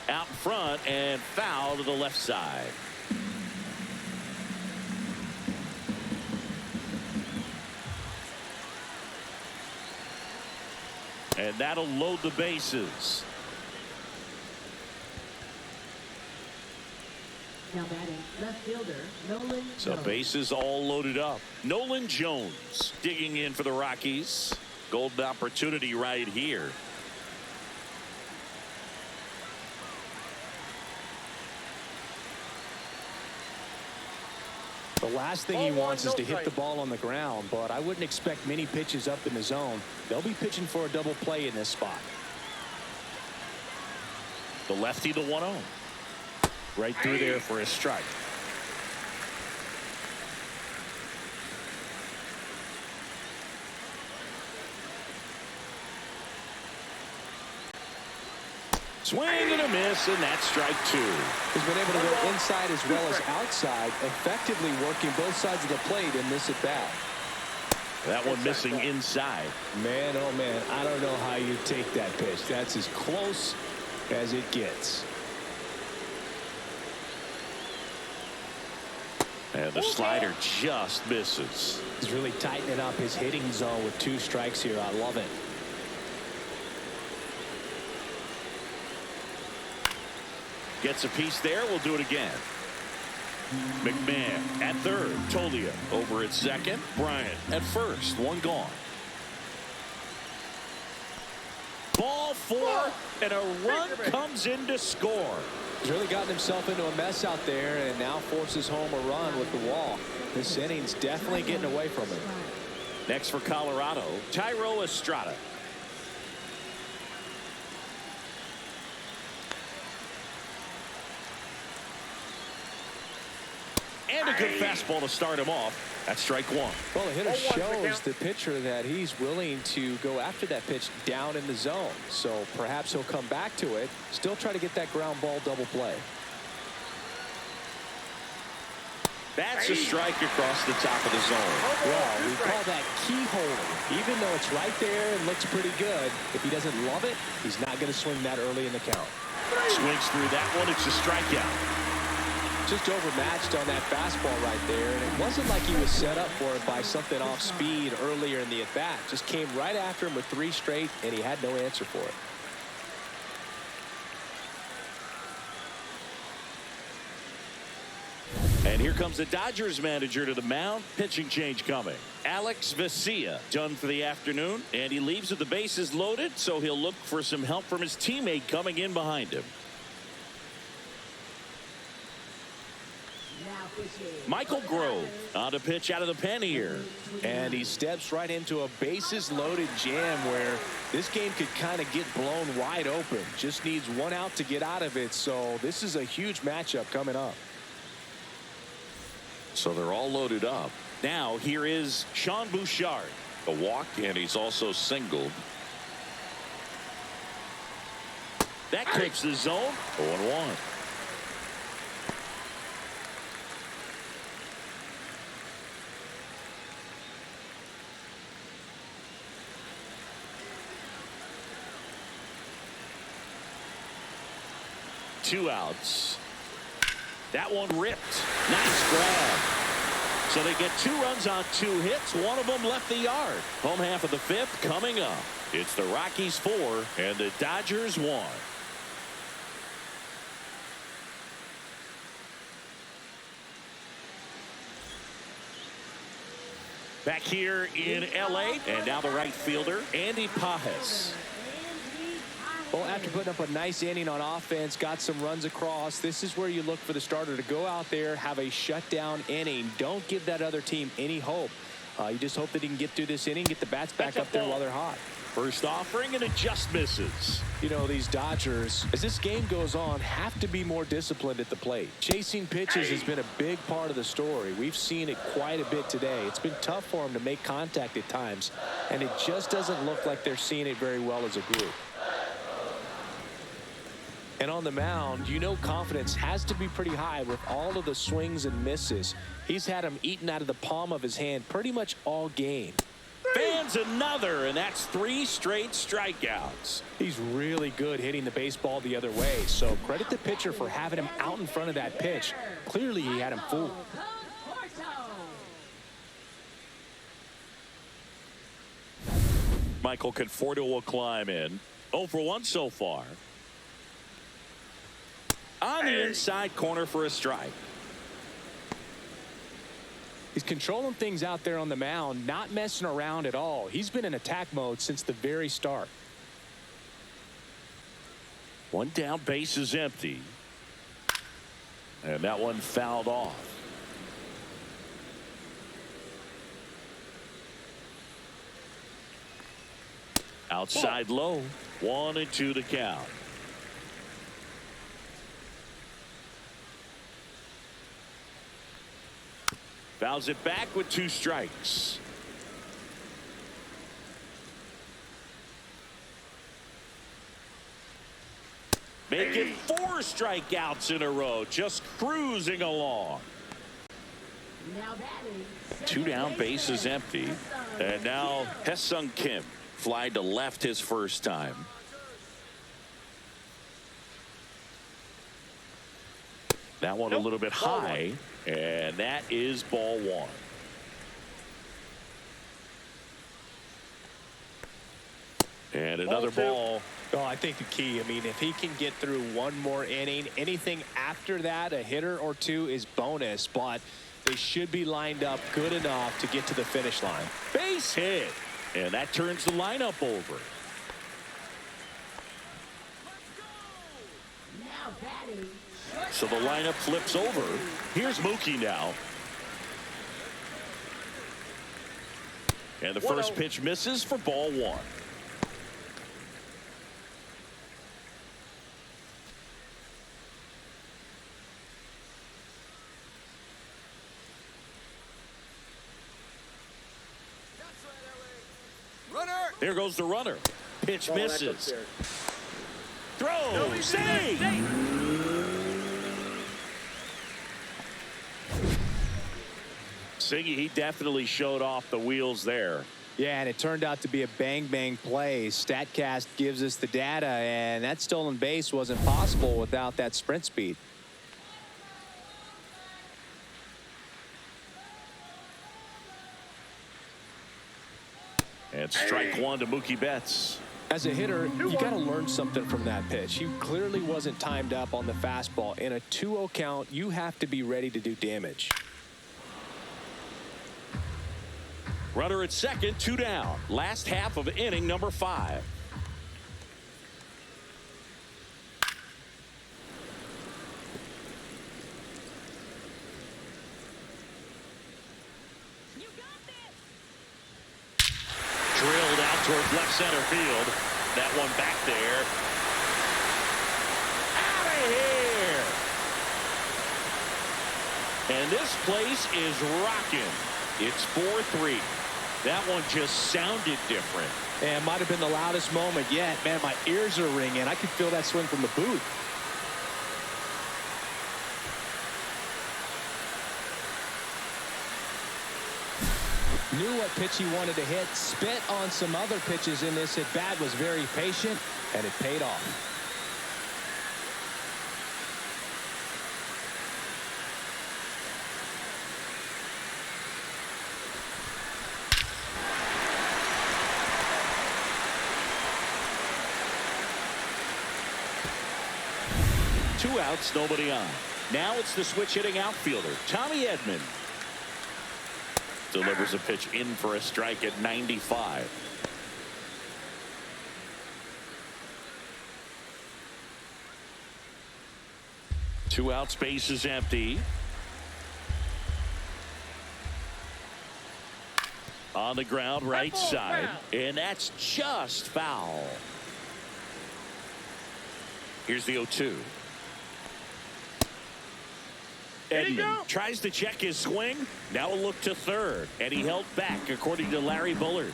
Out in front and foul to the left side. And that'll load the bases. Now batting, left fielder, Nolan So Jones. bases all loaded up. Nolan Jones digging in for the Rockies. Golden opportunity right here. The last thing he wants is to hit the ball on the ground, but I wouldn't expect many pitches up in the zone. They'll be pitching for a double play in this spot. The lefty, the 1-0. Right through there for a strike. Swing and a miss, and that's strike two. He's been able to go inside as well as outside, effectively working both sides of the plate in this at bat. That one missing inside. Man, oh man, I don't know how you take that pitch. That's as close as it gets. And the slider just misses. He's really tightening up his hitting zone with 2 strikes here. I love it. Gets a piece there. We'll do it again. McMahon at third. Tolia over at second. Bryant at first. One gone. Ball 4, and a run comes in to score. He's really gotten himself into a mess out there and now forces home a run with the wall. This inning's definitely getting away from him. Next for Colorado, Thairo Estrada. And a good fastball to start him off. That's strike one. Well, the hitter shows the pitcher that he's willing to go after that pitch down in the zone. So perhaps he'll come back to it, still try to get that ground ball double play. That's a strike across the top of the zone. Well, we call that keyhole. Even though it's right there and looks pretty good, if he doesn't love it, he's not going to swing that early in the count. Swings through that one. It's a strikeout. Just overmatched on that fastball right there, and it wasn't like he was set up for it by something off speed earlier in the at-bat. Just came right after him with 3 straight, and he had no answer for it. And here comes the Dodgers manager to the mound. Pitching change coming. Alex Vesia done for the afternoon, and he leaves with the bases loaded, so he'll look for some help from his teammate coming in behind him. Michael Grove on to pitch out of the pen here. And he steps right into a bases loaded jam where this game could kind of get blown wide open. Just needs 1 out to get out of it. So this is a huge matchup coming up. So they're all loaded up. Now here is Sean Bouchard. A walk, and he's also singled. That clips the zone. 0-1. Two outs. That one ripped. Nice grab. So they get 2 runs on 2 hits. One of them left the yard. Home half of the 5th coming up. It's the Rockies 4 and the Dodgers 1. Back here in L.A. and now the right fielder, Andy Pajes. Well, after putting up a nice inning on offense, got some runs across, this is where you look for the starter to go out there, have a shutdown inning. Don't give that other team any hope. You just hope that he can get through this inning, get the bats back up there while they're hot. First offering, and it just misses. You know, these Dodgers, as this game goes on, have to be more disciplined at the plate. Chasing pitches has been a big part of the story. We've seen it quite a bit today. It's been tough for them to make contact at times, and it just doesn't look like they're seeing it very well as a group. And on the mound, you know confidence has to be pretty high with all of the swings and misses. He's had them eaten out of the palm of his hand pretty much all game. Fans another, and that's 3 straight strikeouts. He's really good hitting the baseball the other way, so credit the pitcher for having him out in front of that pitch. Clearly, he had him fooled. Michael Conforto will climb in. 0 for 1 so far. On the inside corner for a strike. He's controlling things out there on the mound, not messing around at all. He's been in attack mode since the very start. 1 down, base is empty. And that one fouled off. Outside low. 1-2 to count. Fouls it back with 2 strikes. Making 4 strikeouts in a row, just cruising along. 2 down, base is empty. And now Haesung Kim fly to left his first time. That one a little bit high, and that is ball 1. And another ball. Oh, I think the key, I mean, if he can get through 1 more inning, anything after that, a hitter or 2 is bonus, but they should be lined up good enough to get to the finish line. Base hit, and that turns the lineup over. So the lineup flips over. Here's Mookie now. And the first pitch misses for ball 1. There goes the runner. Pitch misses. Throw. Save. Siggy, he definitely showed off the wheels there. Yeah, and it turned out to be a bang-bang play. StatCast gives us the data, and that stolen base wasn't possible without that sprint speed. And strike 1 to Mookie Betts. As a hitter, you got to learn something from that pitch. He clearly wasn't timed up on the fastball. In a 2-0 count, you have to be ready to do damage. Runner at second, 2 down. Last half of inning number 5. Drilled out toward left center field. That one back there. Out of here. And this place is rocking. It's 4-3. That one just sounded different. And it might have been the loudest moment yet. Man, my ears are ringing. I could feel that swing from the booth. Knew what pitch he wanted to hit. Spit on some other pitches in this at-bat. Was very patient, and it paid off. Two outs, nobody on. Now it's the switch-hitting outfielder, Tommy Edman. Delivers a pitch in for a strike at 95. Two out, space is empty. On the ground, right side. And that's just foul. Here's the 0-2. Edman tries to check his swing. Now a look to third. And he held back, according to Larry Bullard.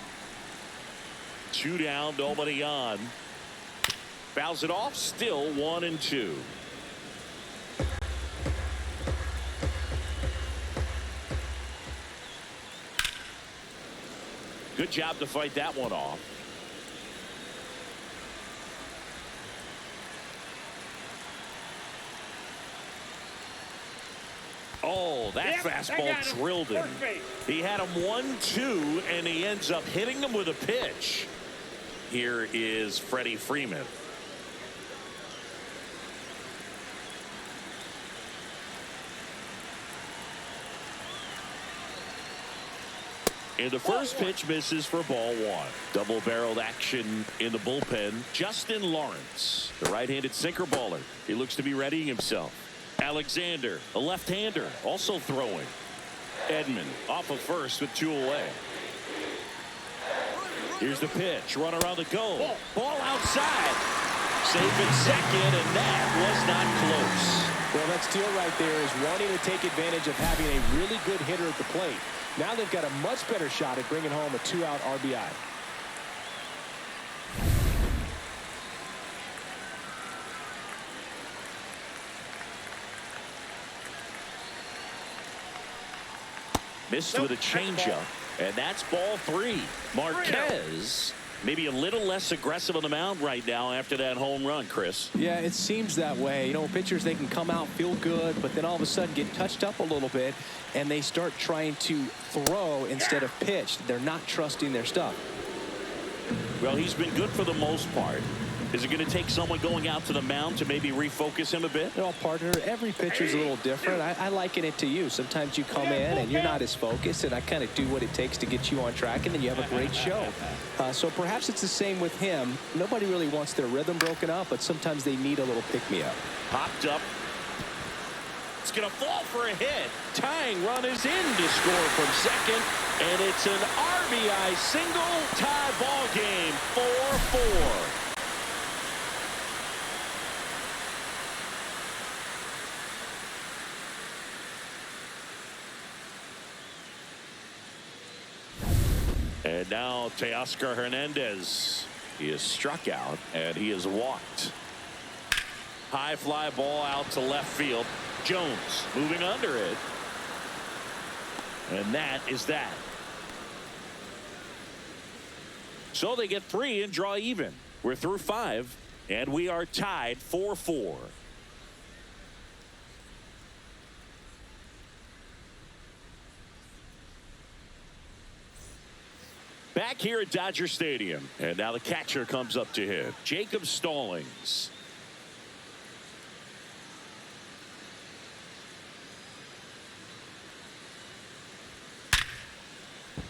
Two down, nobody on. Fouls it off, still 1-2. Good job to fight that one off. Oh, that fastball drilled him. He had him 1-2, and he ends up hitting him with a pitch. Here is Freddie Freeman. And the first pitch misses for ball one. Double-barreled action in the bullpen. Justin Lawrence, the right-handed sinker baller. He looks to be readying himself. Alexander, a left-hander, also throwing. Edman off of first with two away. Here's the pitch. Runner on the go. Ball outside. Safe at second, and that was not close. Well, that steal right there is wanting to take advantage of having a really good hitter at the plate. Now they've got a much better shot at bringing home a two-out RBI. Missed with a changeup, and that's ball three. Marquez maybe a little less aggressive on the mound right now after that home run, Chris. Yeah, it seems that way. You know, pitchers, they can come out, feel good, but then all of a sudden get touched up a little bit, and they start trying to throw instead of pitch. They're not trusting their stuff. Well, he's been good for the most part. Is it going to take someone going out to the mound to maybe refocus him a bit? Well, partner, every pitcher's a little different. I liken it to you. Sometimes you come in and you're not as focused, and I kind of do what it takes to get you on track, and then you have a great show. So perhaps it's the same with him. Nobody really wants their rhythm broken up, but sometimes they need a little pick-me-up. Popped up. It's going to fall for a hit. Tying run is in to score from second, and it's an RBI single. Tie ball game, 4-4. And now Teoscar Hernandez. He is struck out, and he is walked. High fly ball out to left field. Jones moving under it. And that is that. So they get three and draw even. We're through five, and we are tied 4-4. Back here at Dodger Stadium, and now the catcher comes up to hit. Jacob Stallings.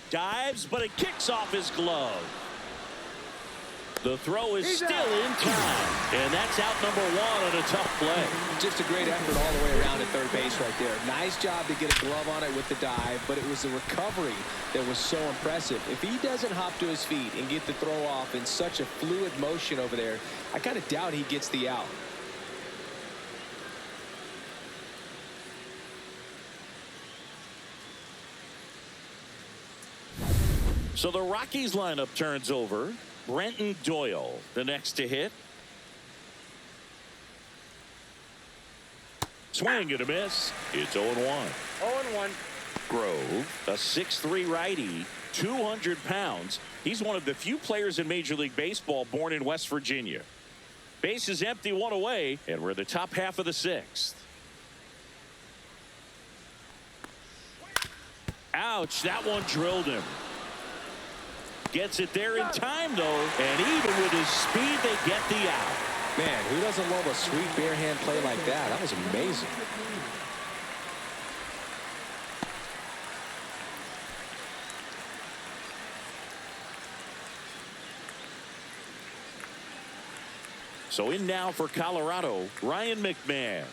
Dives, but it kicks off his glove. The throw is still in time, and that's out number one on a tough play. Just a great effort all the way around at third base right there. Nice job to get a glove on it with the dive, but it was the recovery that was so impressive. If he doesn't hop to his feet and get the throw off in such a fluid motion over there, I kind of doubt he gets the out. So the Rockies lineup turns over. Brenton Doyle, the next to hit. Swing and a miss. It's 0-1. 0-1. Grove, a 6'3" righty, 200 pounds. He's one of the few players in Major League Baseball born in West Virginia. Base is empty, one away, and we're in the top half of the sixth. Ouch, that one drilled him. Gets it there in time, though, and even with his speed, they get the out. Man, who doesn't love a sweet bare hand play like that? That was amazing. So in now for Colorado, Ryan McMahon.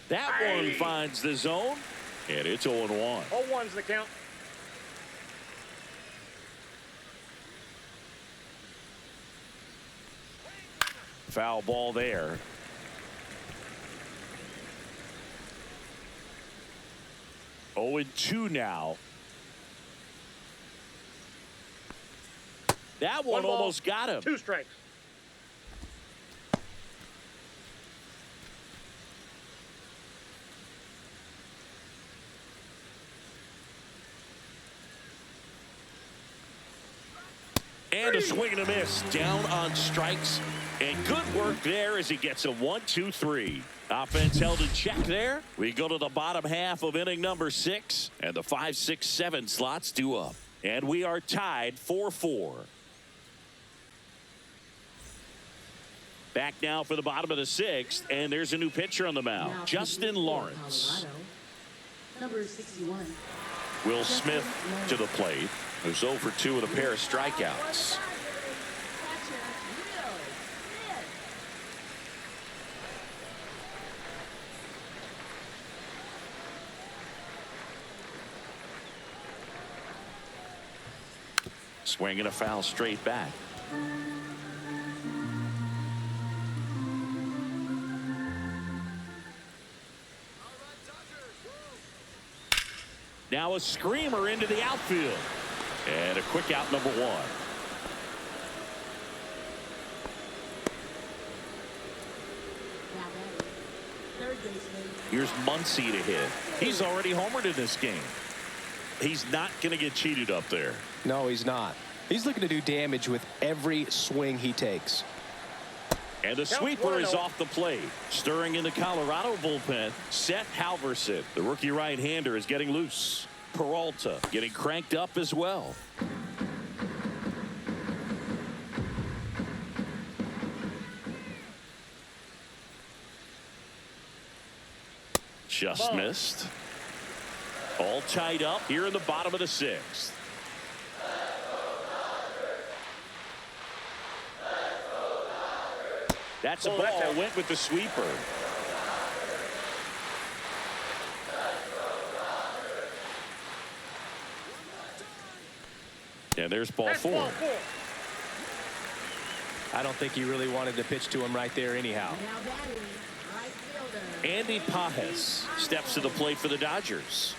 That one finds the zone, and it's 0-1. 0-1's the count. Foul ball there. Oh, 0-2 now. That one almost got him. 2 strikes. And a swing and a miss. Down on strikes. And good work there as he gets a 1-2-3. Offense held in check there. We go to the bottom half of inning number 6. And the 5, 6, 7 slots due up. And we are tied 4-4. Back now for the bottom of the 6th. And there's a new pitcher on the mound. Now Justin Lawrence. Colorado, number 61. Will Smith to the plate, who's 0 for 2 with a pair of strikeouts. Swinging a foul straight back. Now a screamer into the outfield. And a quick out, number 1. Here's Muncy to hit. He's already homered in this game. He's not going to get cheated up there. No, he's not. He's looking to do damage with every swing he takes. And the sweeper is off the plate. Stirring in the Colorado bullpen, Seth Halverson. The rookie right-hander is getting loose. Peralta getting cranked up as well. Just missed. All tied up here in the bottom of the 6th. That's a ball. Went with the sweeper. And there's ball 4. I don't think he really wanted to pitch to him right there anyhow. Now batting, right fielder. Andy Pajes steps to the plate for the Dodgers.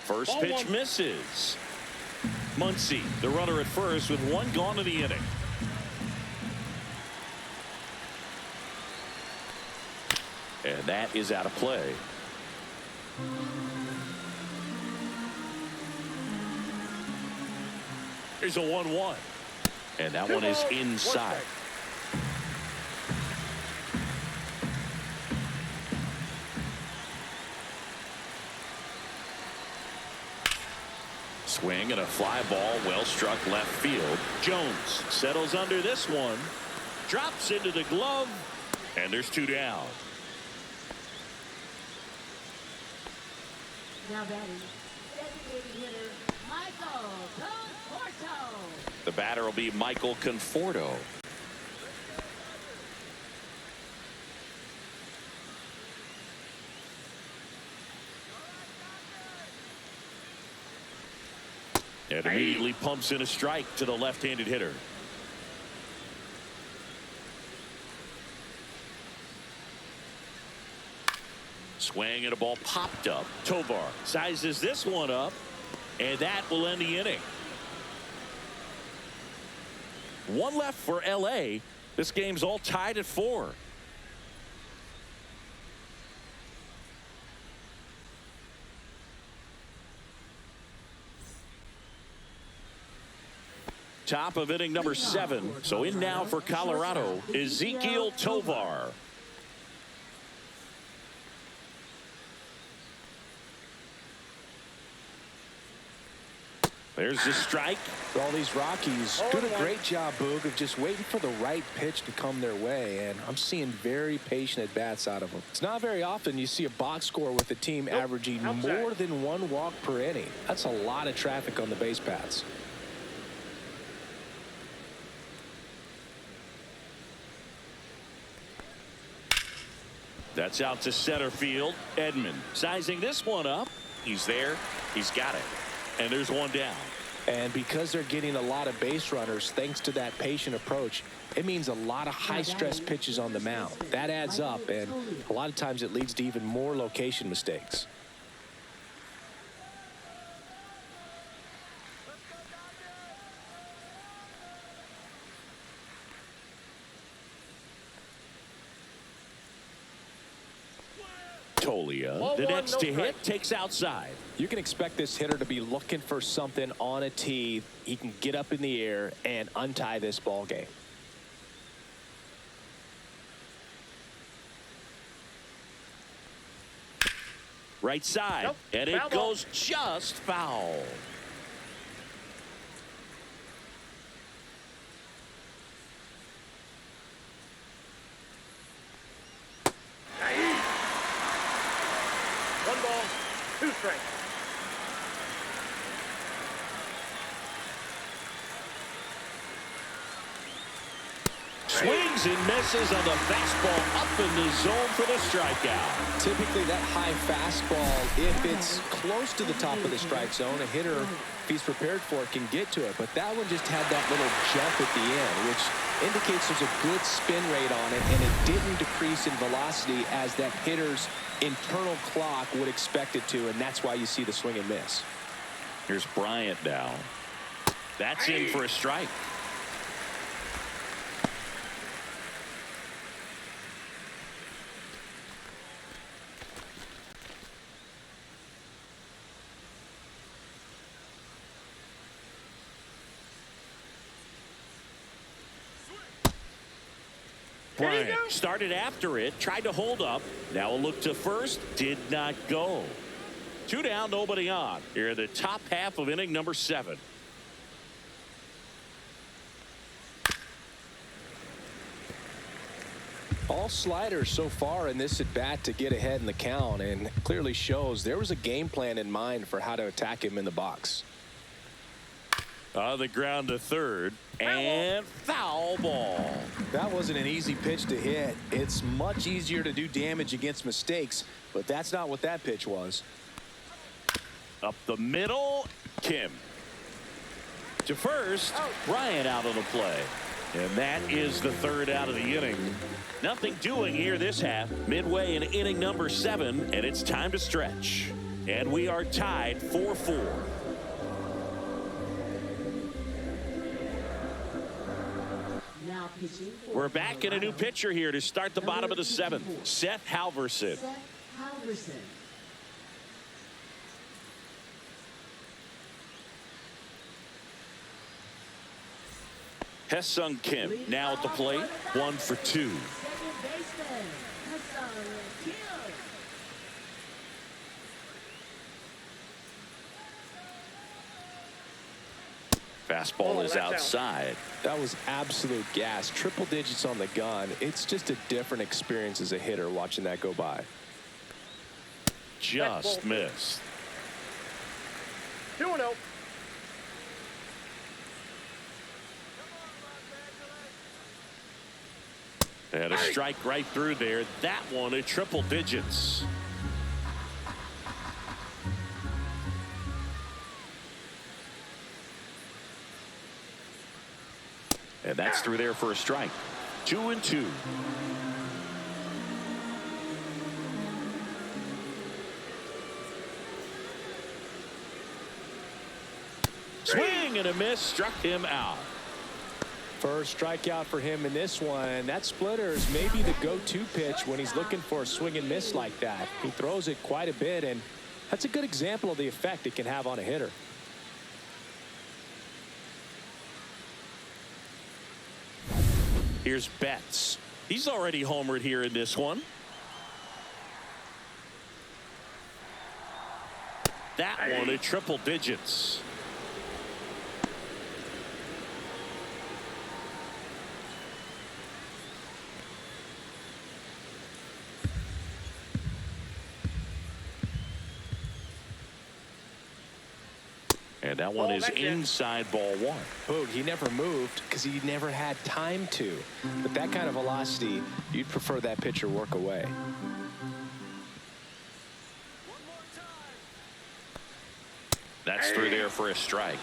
First pitch misses. Muncy, the runner at first, with 1 gone in the inning. And that is out of play. Here's a 1-1. And that one is inside. Swing and a fly ball, well struck left field. Jones settles under this one, drops into the glove, and there's 2 down. Now batting, designated hitter Michael Conforto. The batter will be Michael Conforto. And immediately pumps in a strike to the left-handed hitter. Swing and a ball popped up. Tovar sizes this one up, and that will end the inning. One left for LA. This game's all tied at 4. Top of inning number 7. So in now for Colorado, Ezequiel Tovar. There's the strike. All these Rockies doing a great job, Boog, of just waiting for the right pitch to come their way, and I'm seeing very patient at-bats out of them. It's not very often you see a box score with a team averaging more than 1 walk per inning. That's a lot of traffic on the base paths. That's out to center field. Edman sizing this one up. He's there. He's got it. And there's one down. And because they're getting a lot of base runners, thanks to that patient approach, it means a lot of high-stress pitches on the mound. That adds up, and a lot of times it leads to even more location mistakes. Tolia, the next to hit, takes outside. You can expect this hitter to be looking for something on a tee. He can get up in the air and untie this ball game. Right side, and it goes just foul. Swings and misses on the fastball up in the zone for the strikeout. Typically that high fastball, if it's close to the top of the strike zone, a hitter, if he's prepared for it, can get to it. But that one just had that little jump at the end, which indicates there's a good spin rate on it, and it didn't decrease in velocity as that hitter's internal clock would expect it to, and that's why you see the swing and miss. Here's Bryant now. That's in for a strike. Bryant started after it, tried to hold up. Now a look to first, did not go. 2 down, nobody on. Here in the top half of inning number 7. All sliders so far in this at bat to get ahead in the count, and clearly shows there was a game plan in mind for how to attack him in the box. On the ground to third, and foul ball. That wasn't an easy pitch to hit. It's much easier to do damage against mistakes, but that's not what that pitch was. Up the middle, Kim. To first, Bryant out of the play. And that is the 3rd out of the inning. Nothing doing here this half. Midway in inning number 7, and it's time to stretch. And we are tied 4-4. We're back in a new pitcher here to start the bottom of the 7th. Seth Halverson. Hesung Kim now at the plate. 1 for 2. Fastball is outside. That was absolute gas. Triple digits on the gun. It's just a different experience as a hitter watching that go by. Just missed. 2-0. And a strike right through there. That one at triple digits. And that's through there for a strike. 2-2. Swing and a miss, struck him out. First strikeout for him in this one. That splitter is maybe the go-to pitch when he's looking for a swing and miss like that. He throws it quite a bit, and that's a good example of the effect it can have on a hitter. Here's Betts. He's already homered here in this one. That one at triple digits. And that one is inside ball one. Boog, he never moved because he never had time to. But that kind of velocity, you'd prefer that pitcher work away. That's through there for a strike.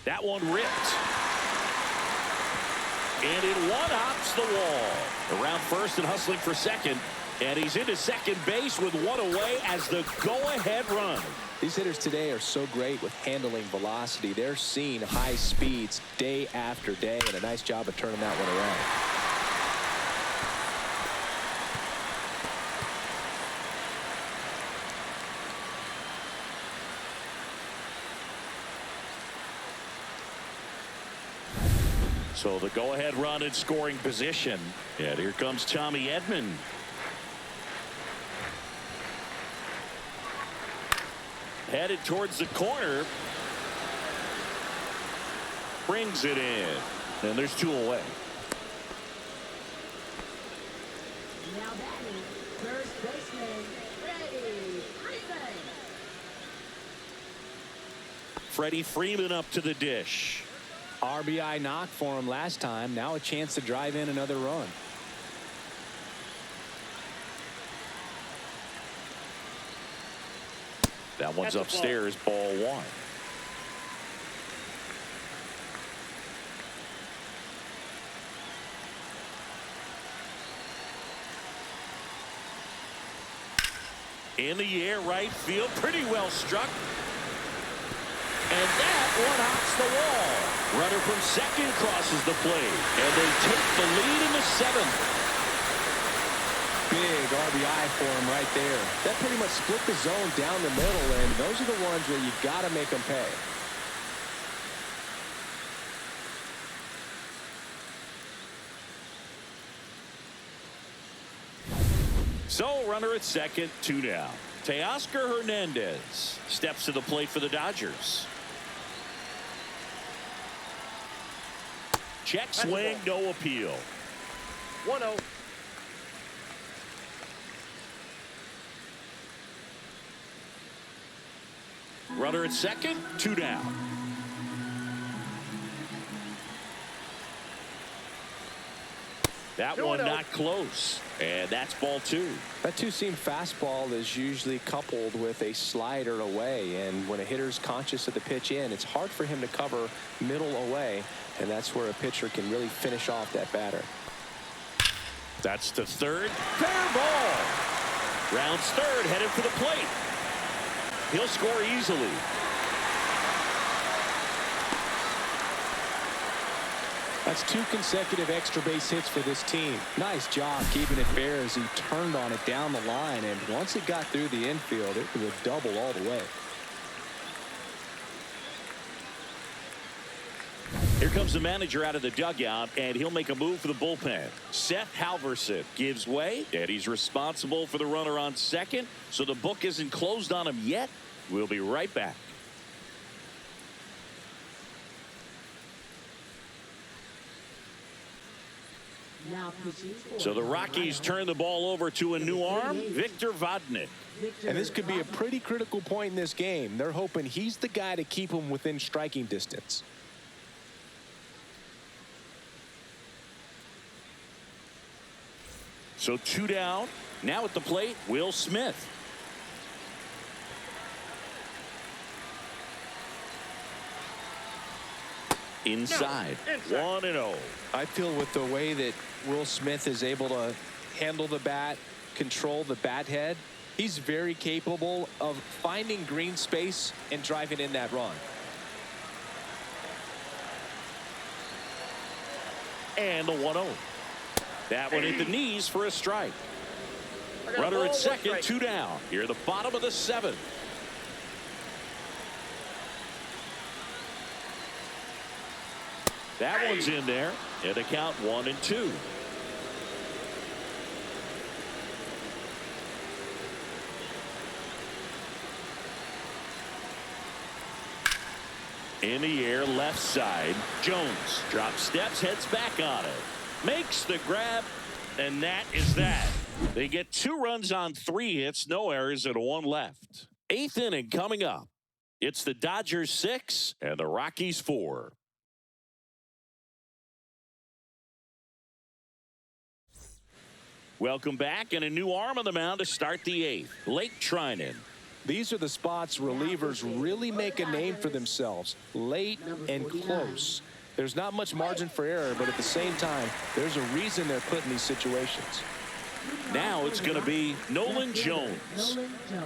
That one ripped. And it one-hops the wall. Around first and hustling for second. And he's into second base with one away as the go-ahead run. These hitters today are so great with handling velocity. They're seeing high speeds day after day, and a nice job of turning that one around. So the go-ahead run in scoring position. And here comes Tommy Edman. Headed towards the corner. Brings it in. And there's two away. Now batting, first baseman, Freddie Freeman up to the dish. RBI knock for him last time. Now a chance to drive in another run. That one's upstairs, ball one. In the air, right field, pretty well struck. And that one hops the wall. Runner from second crosses the plate. And they take the lead in the seventh. Big RBI for him right there. That pretty much split the zone down the middle, and those are the ones where you got to make them pay. So, runner at second, two down. Teoscar Hernandez steps to the plate for the Dodgers. Check swing, no appeal. 1-0. Runner at second, two down. That one not close. And that's ball two. That two-seam fastball is usually coupled with a slider away, and when a hitter's conscious of the pitch in, it's hard for him to cover middle away, and that's where a pitcher can really finish off that batter. That's to third. Fair ball. Rounds third, headed for the plate. He'll score easily. That's two consecutive extra base hits for this team. Nice job keeping it fair as he turned on it down the line, and once it got through the infield, it was a double all the way. Here comes the manager out of the dugout, and he'll make a move for the bullpen. Seth Halverson gives way, and he's responsible for the runner on second, so the book isn't closed on him yet. We'll be right back. Now pitching for So the Rockies turn the ball over to a new arm, Victor Vodnik. Victor And this could be a Vodnik. pretty critical point in this game. They're hoping he's the guy to keep them within striking distance. So 2 down. Now at the plate, Will Smith. Inside. 1-0. I feel with the way that Will Smith is able to handle the bat, control the bat head, he's very capable of finding green space and driving in that run. And the 1-0. That one hit the knees for a strike. I got a Runner ball, at one second, strike. 2 down. Here at the bottom of the 7th. That one's in there. And the count 1-2. In the air, left side. Jones drops steps, heads back on it. Makes the grab, and that is that. They get 2 runs on 3 hits, no errors, and 1 left. 8th inning coming up. It's the Dodgers 6 and the Rockies 4. Welcome back, and a new arm on the mound to start the 8th. Blake Trinan. These are the spots relievers really make a name for themselves, late and close. There's not much margin for error, but at the same time, there's a reason they're put in these situations. Now it's going to be Nolan Jones. Nolan Jones.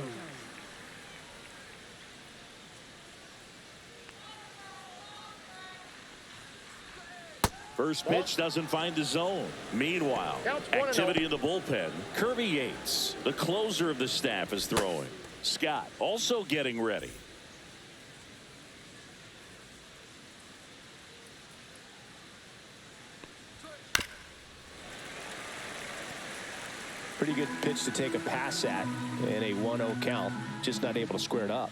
First pitch doesn't find the zone. Meanwhile, Counts 1-0. activity in the bullpen. Kirby Yates, the closer of the staff, is throwing. Scott also getting ready. Pretty good pitch to take a pass at in a 1-0 count. Just not able to square it up.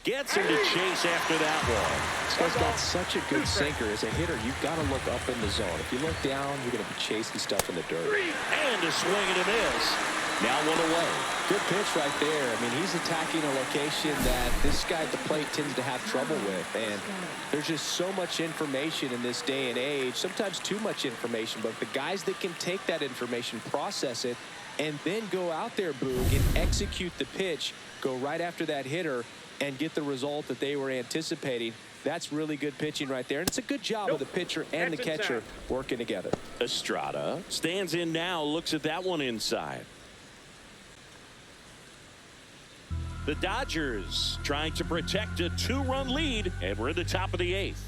Gets him to chase after that one. This guy's got such a good sinker. As a hitter, you've got to look up in the zone. If you look down, you're going to be chasing stuff in the dirt. And a swing and a miss. Now 1 away. Good pitch right there. I mean, he's attacking a location that this guy at the plate tends to have trouble with. And there's just so much information in this day and age, sometimes too much information. But the guys that can take that information, process it, and then go out there, Boog, and execute the pitch, go right after that hitter, and get the result that they were anticipating. That's really good pitching right there. And it's a good job of the pitcher and the catcher working together. Estrada stands in now, looks at that one inside. The Dodgers trying to protect a 2-run lead, and we're in the top of the 8th.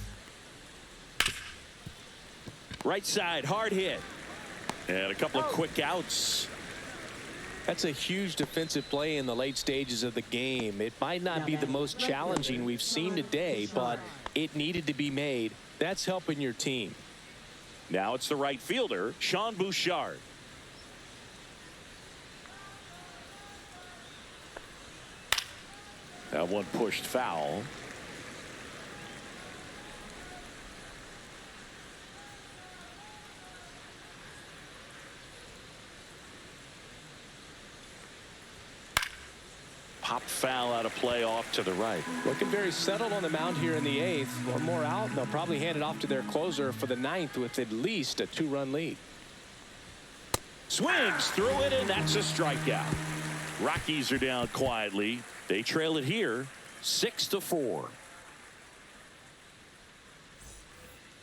Right side, hard hit. And a couple of quick outs. That's a huge defensive play in the late stages of the game. It might not be the most challenging we've seen today, but it needed to be made. That's helping your team. Now it's the right fielder, Sean Bouchard. That one pushed foul. Popped foul out of play off to the right. Looking very settled on the mound here in the 8th. One more out, and they'll probably hand it off to their closer for the 9th with at least a 2-run lead. Swings through it, and that's a strikeout. Rockies are down quietly. They trail it here 6-4.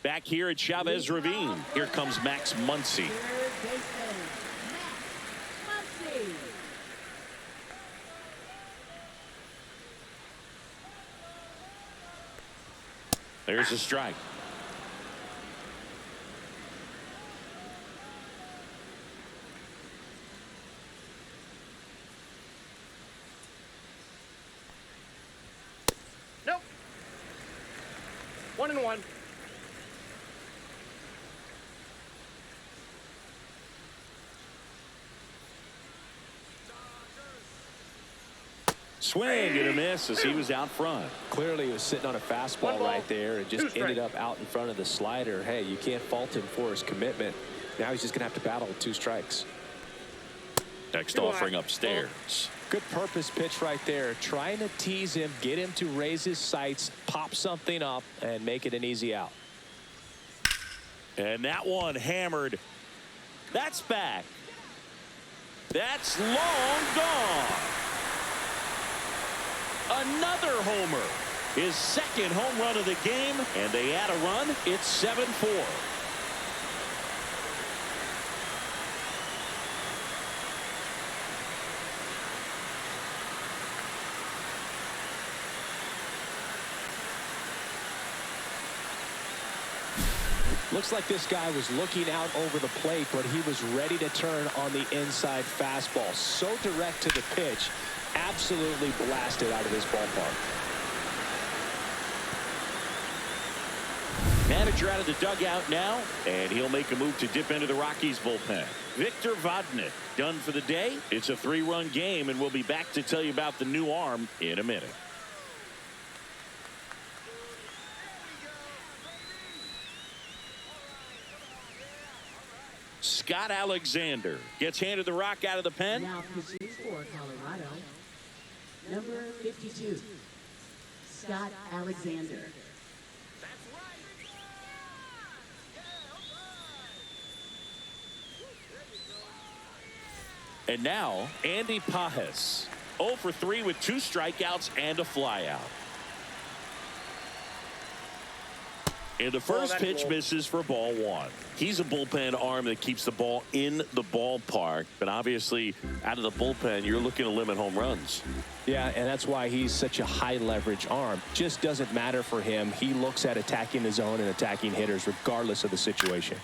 Back here at Chavez Ravine, here comes Max Muncy. Third baseman, Max Muncy. There's a strike. Nope. 1-1. Swing and a miss as he was out front. Clearly, he was sitting on a fastball right there and just ended up out in front of the slider. Hey, you can't fault him for his commitment. Now he's just going to have to battle with 2 strikes. Next offering upstairs. Good purpose pitch right there. Trying to tease him, get him to raise his sights, pop something up, and make it an easy out. And that one hammered. That's back. That's long gone. Another homer. His second home run of the game, and they add a run. It's 7-4. Looks like this guy was looking out over the plate, but he was ready to turn on the inside fastball. So direct to the pitch, absolutely blasted out of this ballpark. Manager out of the dugout now, and he'll make a move to dip into the Rockies bullpen. Victor Vodnik done for the day. It's a 3-run game, and we'll be back to tell you about the new arm in a minute. Scott Alexander gets handed the rock out of the pen. Now pitching for Colorado, number 52, Scott Alexander. And now, Andy Pajes. 0 for 3 with 2 strikeouts and a flyout. And the first pitch misses for ball 1. He's a bullpen arm that keeps the ball in the ballpark. But obviously, out of the bullpen, you're looking to limit home runs. Yeah, and that's why he's such a high-leverage arm. Just doesn't matter for him. He looks at attacking the zone and attacking hitters regardless of the situation.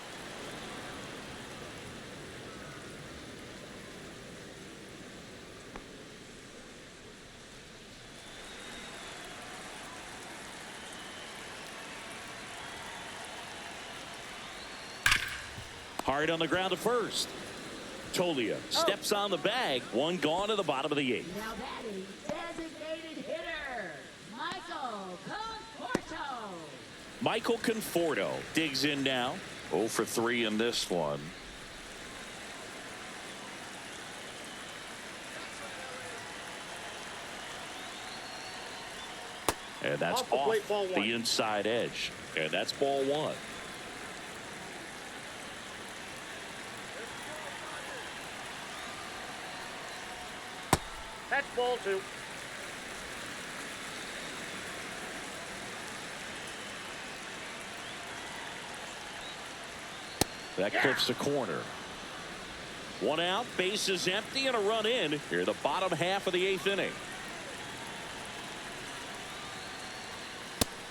Hard on the ground to first. Tolia steps on the bag. 1 gone to the bottom of the 8th. Now batting, designated hitter, Michael Conforto. Michael Conforto digs in now. 0 for 3 in this one. And that's off the inside edge. And that's ball 1. That's ball 2. That clips the corner. 1 out, bases empty, and a run in here, the bottom half of the 8th inning.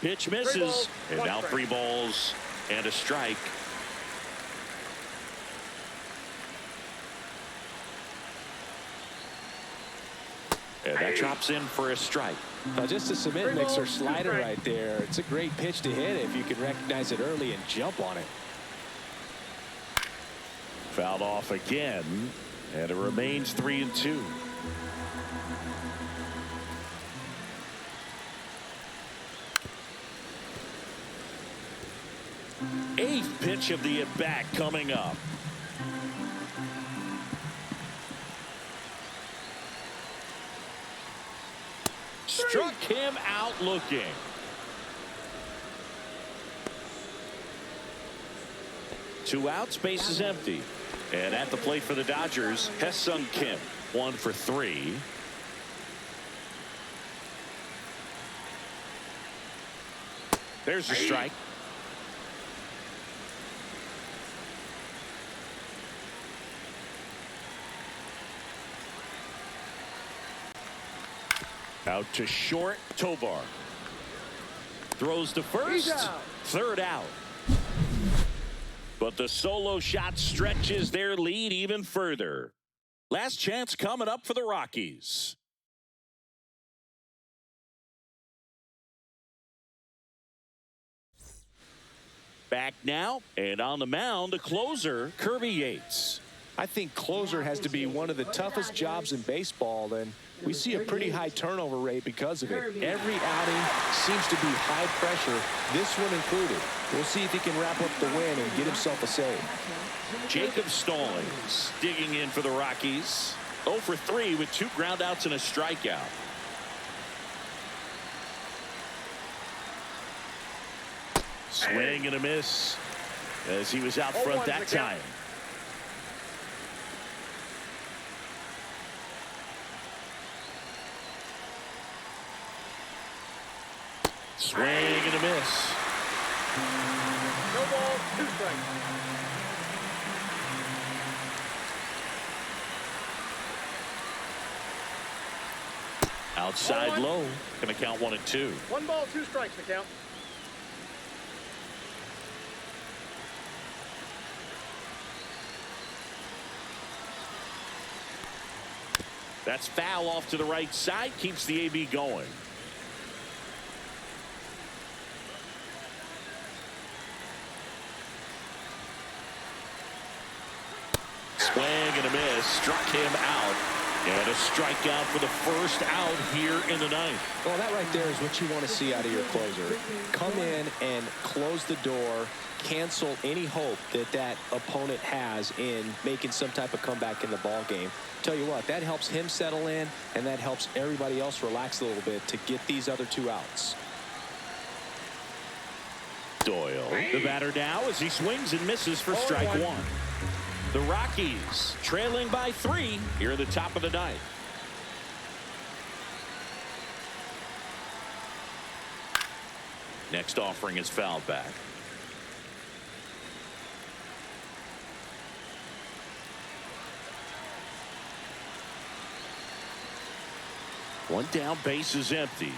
Pitch misses, and now 3 balls and a strike. And that drops in for a strike. Now just a cement mixer slider right there. It's a great pitch to hit if you can recognize it early and jump on it. Fouled off again, and it remains 3-2. Eighth pitch of the at-bat coming up. Struck him out looking. Two outs, base is empty. And at the plate for the Dodgers, Hesung Kim, 1 for 3. There's a strike. Out to short, Tovar. Throws to first, third out. But the solo shot stretches their lead even further. Last chance coming up for the Rockies. Back now, and on the mound, the closer, Kirby Yates. I think closer has to be one of the toughest jobs in baseball, and we see a pretty high turnover rate because of it. Every outing seems to be high pressure, this one included. We'll see if he can wrap up the win and get himself a save. Jacob Stallings digging in for the Rockies. 0 for 3 with 2 groundouts and a strikeout. Swing and a miss as he was out front that time. Swing and a miss. No ball, 2 strikes. Outside low. Going to count 1 and 2. 1 ball, 2 strikes to count. That's foul off to the right side. Keeps the AB going. Swing and a miss. Struck him out. And a strikeout for the first out here in the ninth. Well, that right there is what you want to see out of your closer. Come in and close the door, cancel any hope that that opponent has in making some type of comeback in the ball game. Tell you what, that helps him settle in, and that helps everybody else relax a little bit to get these other 2 outs. Doyle, the batter now as he swings and misses for strike 1. The Rockies trailing by 3 here at the top of the ninth. Next offering is fouled back. One down, base is empty.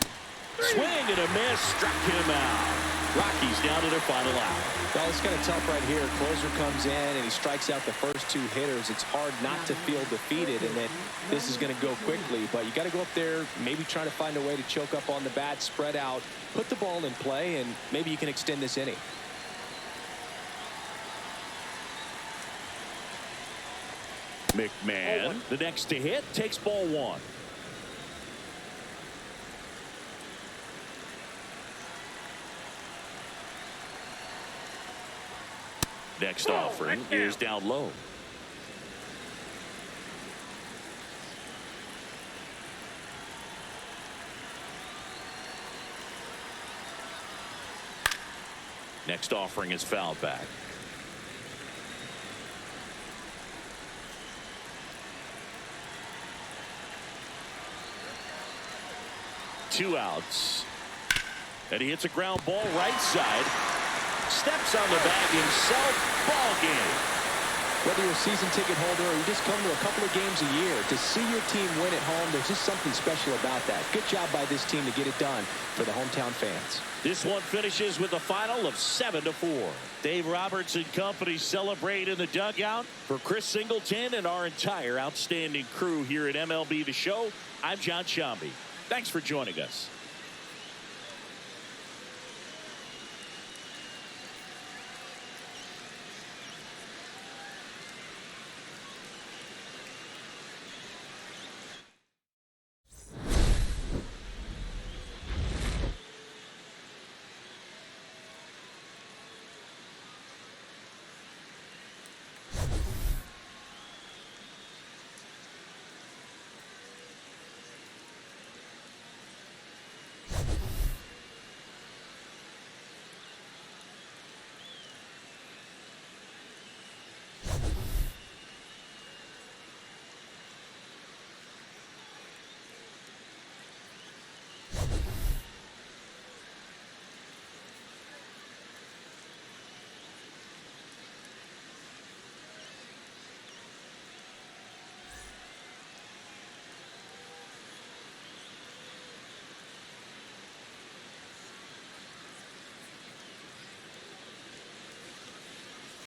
Swing and a miss, struck him out. Rockies down to their final out. Well, it's kind of tough right here. Closer comes in and he strikes out the first 2 hitters. It's hard not to feel defeated and that this is going to go quickly. But you got to go up there, maybe try to find a way to choke up on the bat, spread out, put the ball in play, and maybe you can extend this inning. McMahon, the next to hit, takes ball 1. Next offering is down low. Next offering is fouled back. Two outs. And he hits a ground ball right side. Steps on the bag himself. Ball game. Whether you're a season ticket holder or you just come to a couple of games a year, to see your team win at home, there's just something special about that. Good job by this team to get it done for the hometown fans. This one finishes with a final of 7-4. Dave Roberts and company celebrate in the dugout. For Chris Singleton and our entire outstanding crew here at MLB The Show, I'm John Shambi. Thanks for joining us.